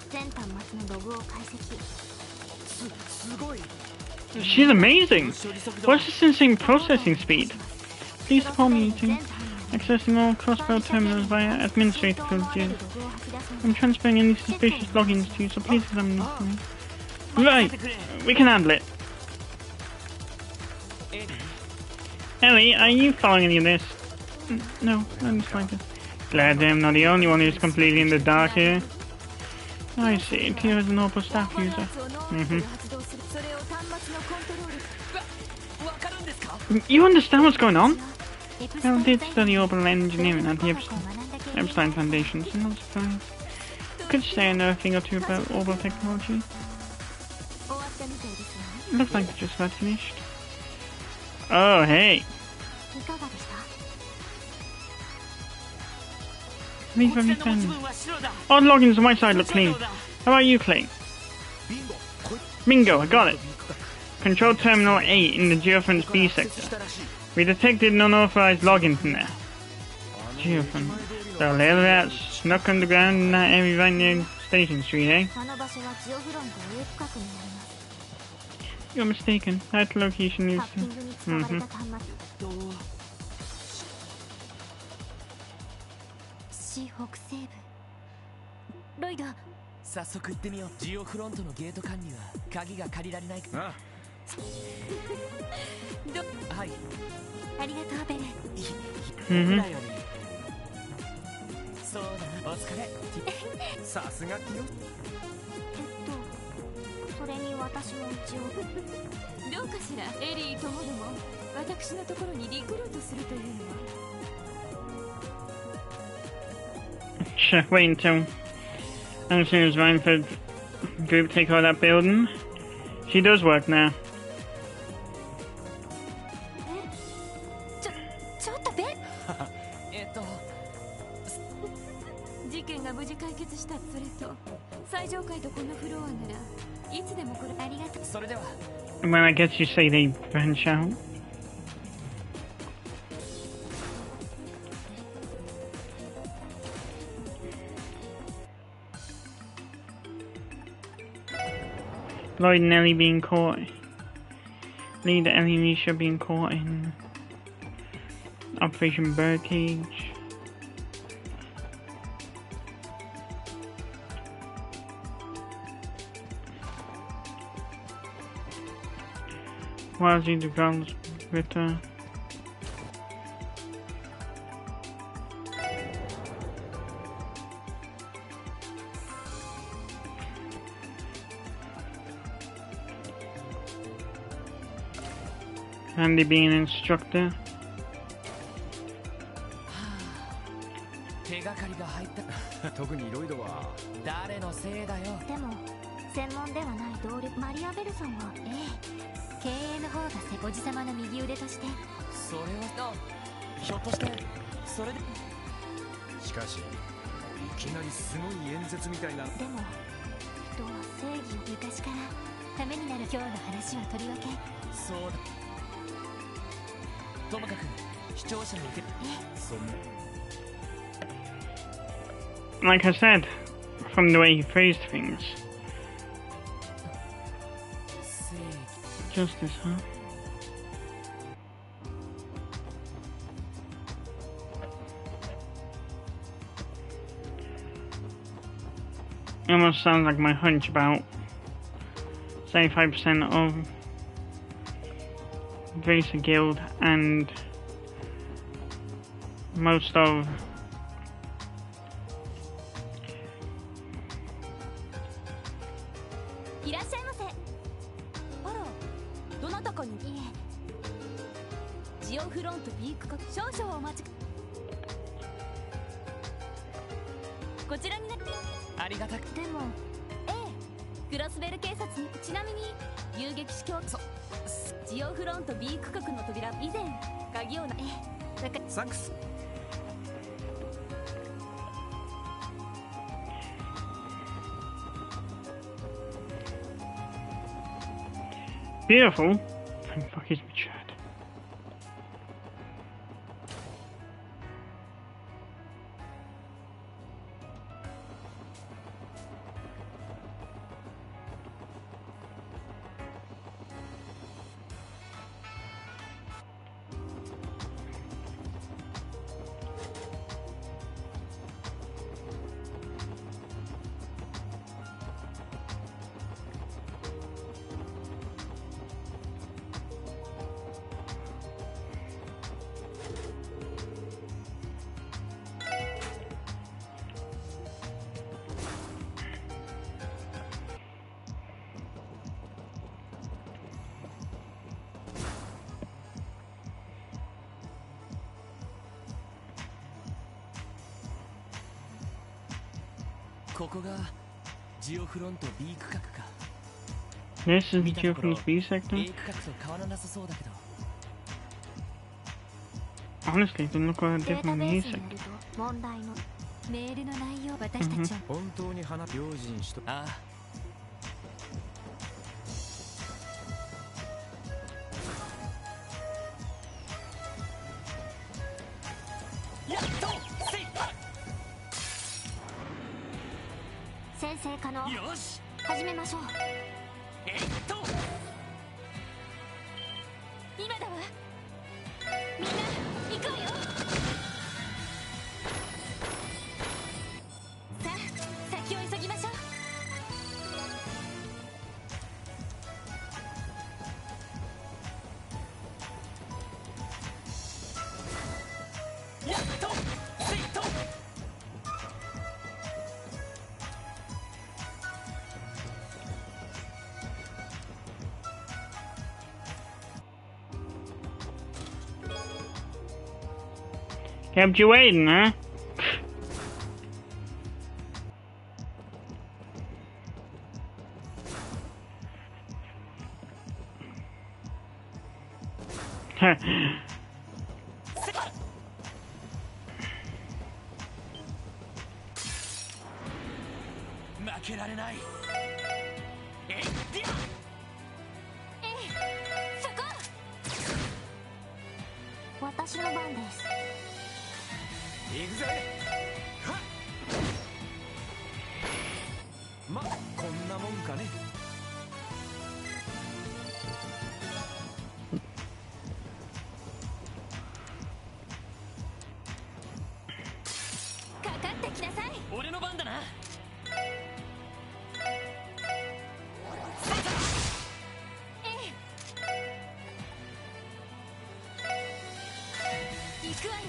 全端末のログを解析。すごい。She's amazing. What's this insane processing speed? Please support me meeting. Accessing all crossbow terminals via administrative privileges. I'm transferring any suspicious logins to you, so please examine them for me. Right, we can handle it. Ellie, are you following any of this? No, not in the slightest. Glad I'm not the only one who's completely in the dark here. I see, Tio is an awful staff user. You understand what's going on? Well, I did study orbital engineering at the Epstein Foundation, so not surprised. Could say I know a thing or two about orbital technology. Looks like it's just about finished. Oh, hey! Leave have you found? All the logins on my side look clean. How about you, Clay? Bingo, I got it. Control Terminal 8 in the Geofence B sector. We detected an unauthorized login from there. Geofence. So little rats snuck underground in that area right near Station Street, eh? You're mistaken. That location is...ロイド、早速行ってみよう。ジオフロントのゲート管理は鍵が借りられないか。ああ。はい。ありがとうベレ。そうだな。お疲れ。さすがティオ。それに私も一応どうかしら。エリーともども私のところにリクルートするというのは。Sure, wait until Anderson's Rhineford group take over that building. She does work now. ちょっとベ事件が無事解決した。それと最上階とこのフロアならいつでもこれありがとう。それでは Well, I guess you say they branch out. Lloyd and Ellie being caught. Leader Ellie and Nisha being caught in Operation Birdcage. Wazzy the girls with her. Andy being an instructor. 手がかりが入った。特にロイドは誰のせいだよ。でも専門ではない同僚マリアベルさんは経営の方がおじさまの右腕として。それはひょっとしてそれで。しかしいきなりすごい演説みたいな。でも人は正義を昔からためになる。今日の話はとりわけ。そうだ。ともかく視聴者に受けそんな。Like I said, from the way he phrased things. Justice, huh? It almost sounds like my hunch about 75% of Vesa Guild and most of beautiful. Thank fuck he's matured. ここがジオフロント B 区画か。 This is the Geofront B sector? A 区画と変わらなさそうだけど。 Honestly, it doesn't look quite データ different ベ in ー the ス A によ sector. ると問題のメールの内容、私たちは本当に花用心しと。ああ。やっとせい。先生可能。よし。始めましょう。えいっと。今だわ。みんな行こうよ。さあ先を急ぎましょう。やっとせいと。 Kept you waiting, huh?負けられない。えいっでや。そこ。私の番です。行くぜ。はっ。ま、こんなもんかね。かかってきなさい。俺の番だな。行くわよ。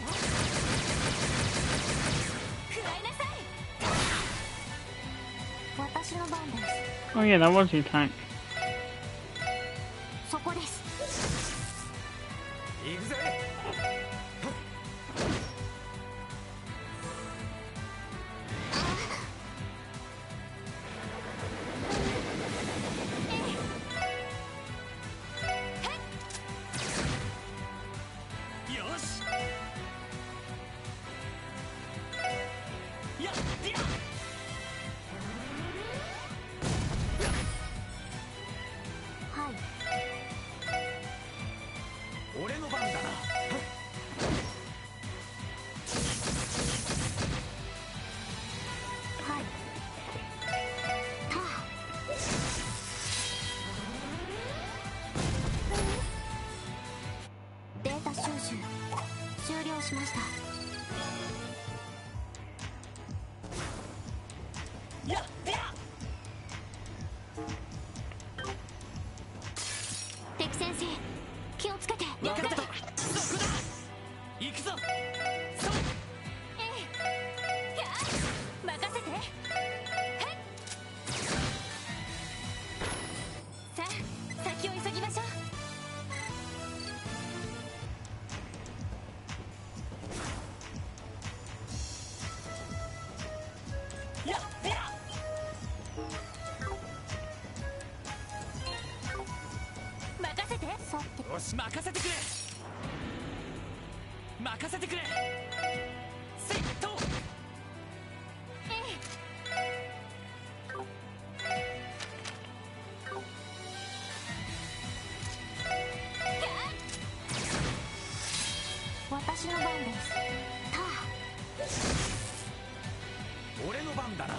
食らいなさい。私の番です。 Oh yeah, that was your time. そこです。行くぜ。よし。やっでや。はい。俺の番だな。はい。たあ。データ収集終了しました。やっでや。敵先生気をつけて。わかった。そこだ。行くぞ。そう。任せて。はいさあ先を急ぎましょう。やっでや。任せて。さてよし。任せてくれ。任せてくれ。せいと。私の番です。たあ。俺の番だな。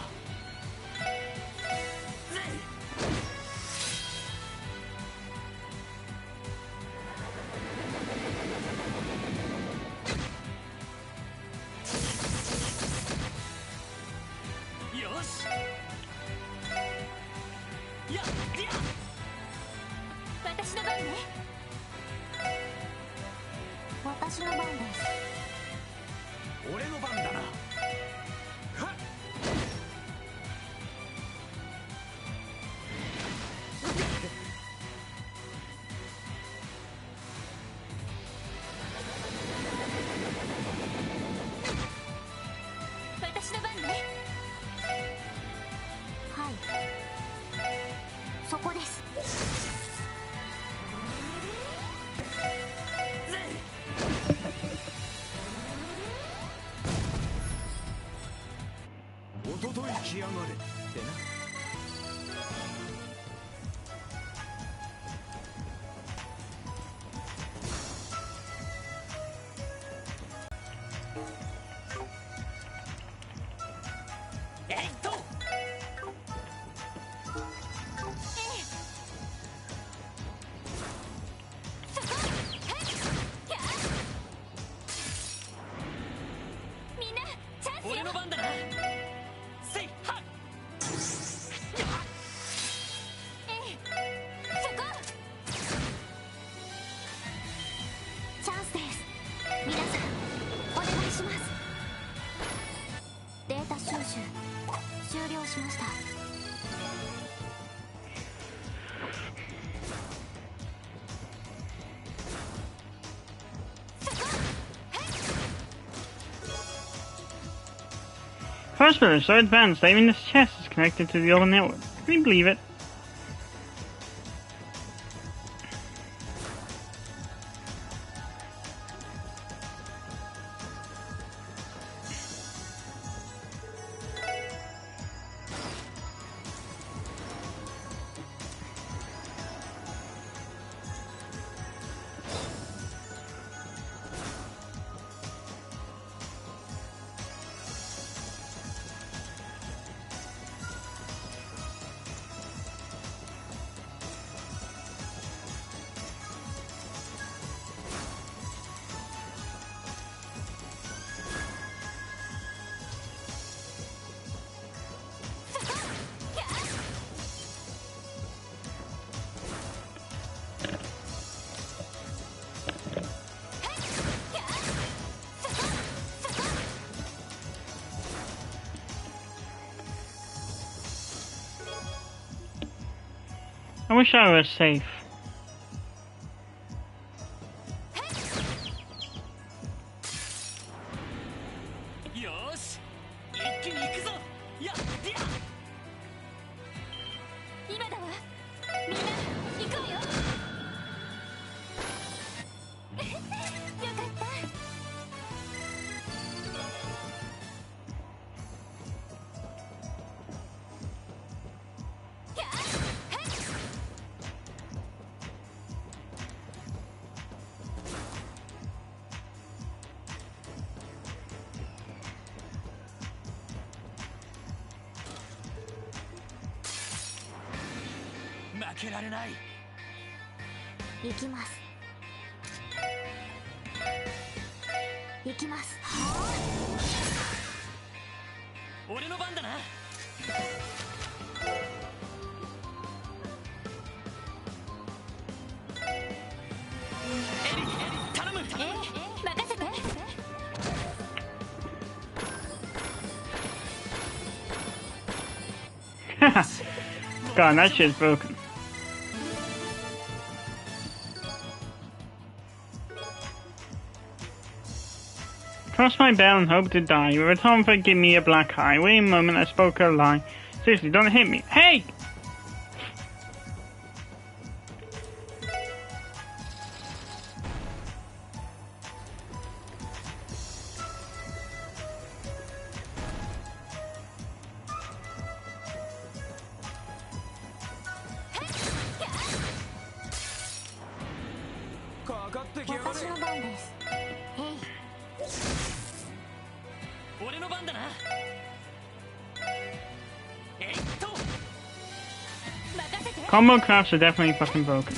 よし。やっでや。私の番ね。私の番です。俺の番だな。はっ。私の番ね。Crossbow is so advanced that even this chest is connected to the old network. Can you believe it? I wish I was safe.行きます。行きます。俺の番だな。エリ頼む。任せて。God, that shit's broken. Cross my bell and hope to die. You return for give me a black eye. Wait a moment, I spoke a lie. Seriously, don't hit me. Hey! Combo crafts are definitely fucking broken.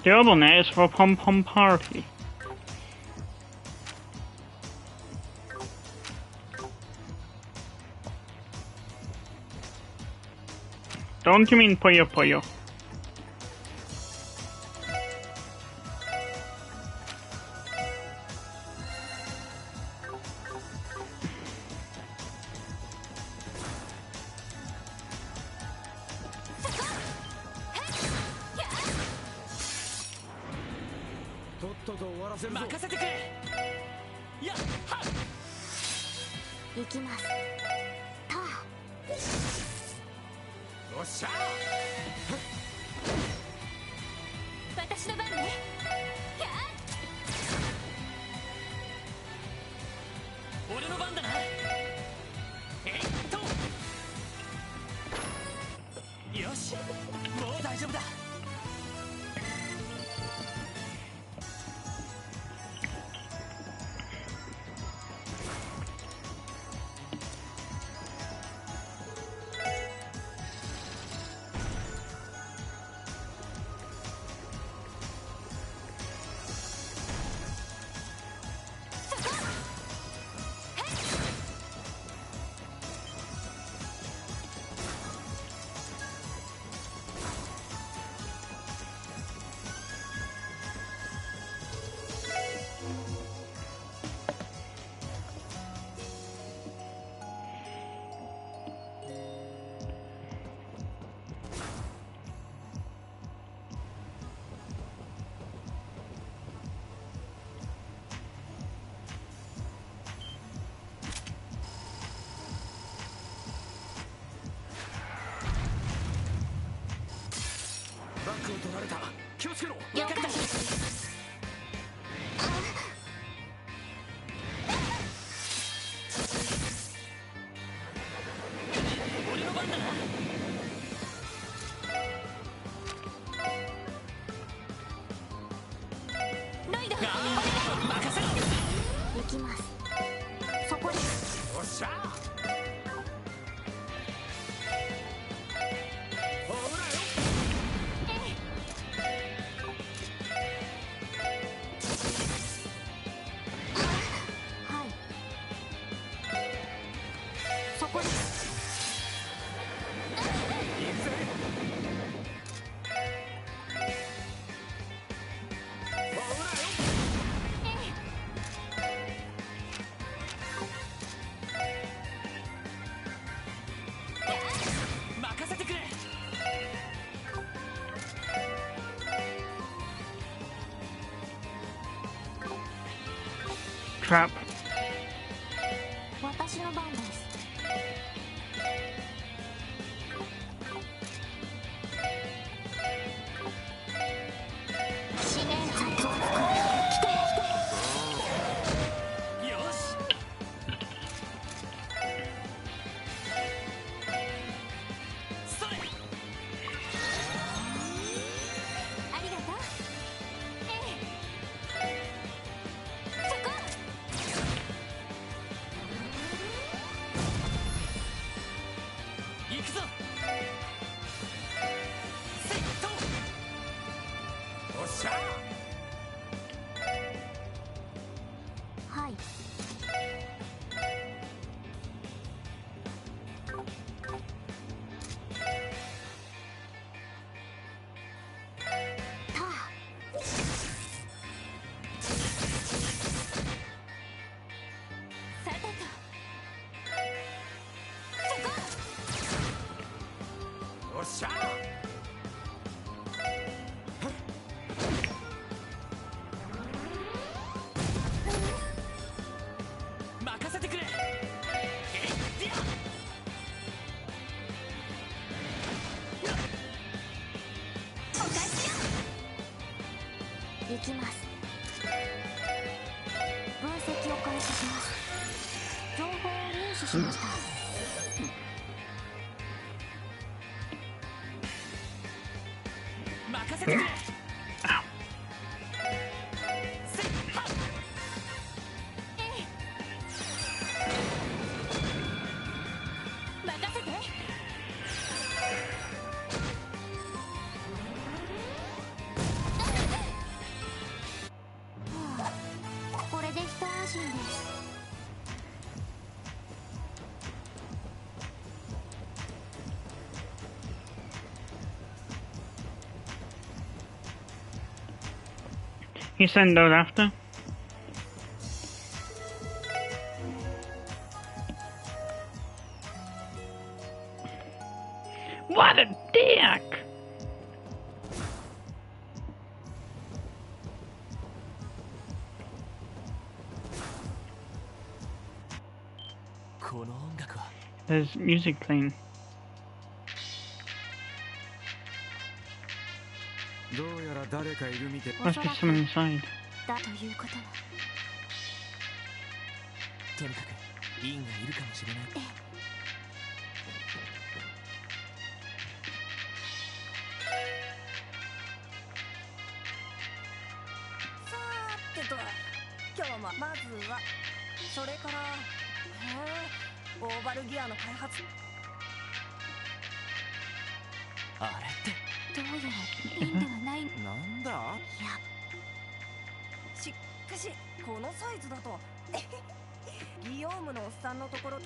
Double net is for Pom Pom Party. Don't you mean Puyo Puyo? Trap. 私の番です。試練会を来て。よし。それ。ありがとう。はい。行きます。分析を開始します。情報を入手しました。任せてくれ。任せて。He sent those after. What a dick! この音楽は There's music playing. どうやら誰かいるみたい。 Must be someone inside. だということはとにかくインがいるかもしれない。さーてと、今日もまずはそれからオーバルギアの開発。あれってどうやらインではない。なんだ？しかしこのサイズだとギヨームのおっさんのところ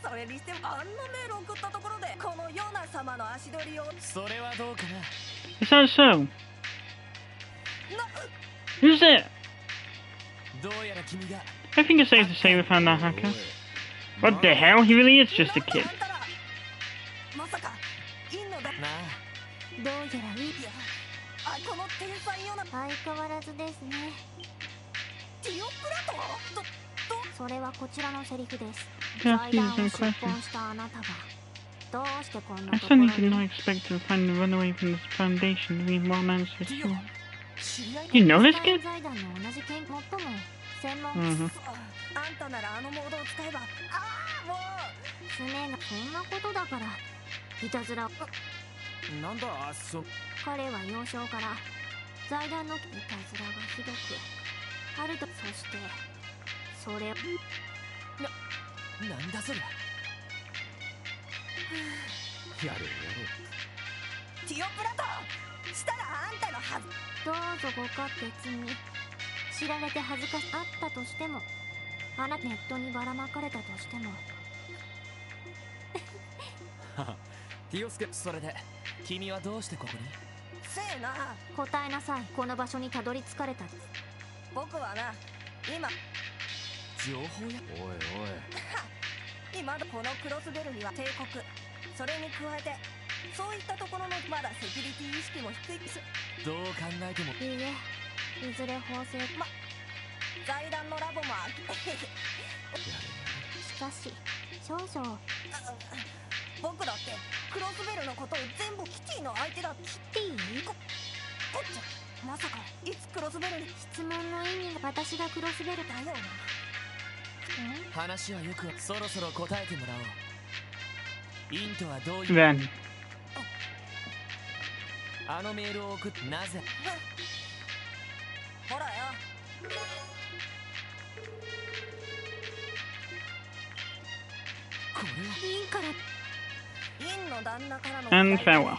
それにしてもあんなメール送ったところでこのヨナ様の足取りを。それはどうかな。 Is that so? Who's it? どうやら君が I think it's safe to say we found that hacker. What the hell? He really is just a kid. まさかインのだ。なあ、どうやらいい。いや、この天才ヨナ相変わらずですね。ティオプラトそれはこちらのセリフです。 Just 財 use 団を some 出 questions. 版したあなたがどうしてこん I なところ certainly did に。 not expect to find the runaway from this foundation to be one man's ティオ soul. 知り合い You know this 財 kid? 団の同じ研究最も専門 Mm-hmm. あんたならあのモードを使えば。ああもう常がそんなことだからいたずら。なんだ？彼は幼少から財団のいたずらがひどくあると。そしてそれなんだそりゃ。やるティオプラトしたらあんたのはず。どうぞご勝手に。知られて恥ずかしあったとしてもあなたネットにばらまかれたとしてもティオスケ。それで君はどうしてここに？せえな、答えなさい。この場所にたどり着かれた。僕はな今情報や。おいおい。今このクロスベルには帝国、それに加えてそういったところのまだセキュリティ意識も低いです。どう考えてもいいえ、いずれ法制。財団のラボもあるしかし少々。僕だってクロスベルのことを全部キティの相手だって。いい？こっちゃまさかいつクロスベルに質問の意味が私がクロスベルだ。だよな。話はよくそろそろ答えてもらおう。インとはどういう Then. あのメールを送ってなぜ？ほらよ、これはいいから。インの旦那からの And farewell.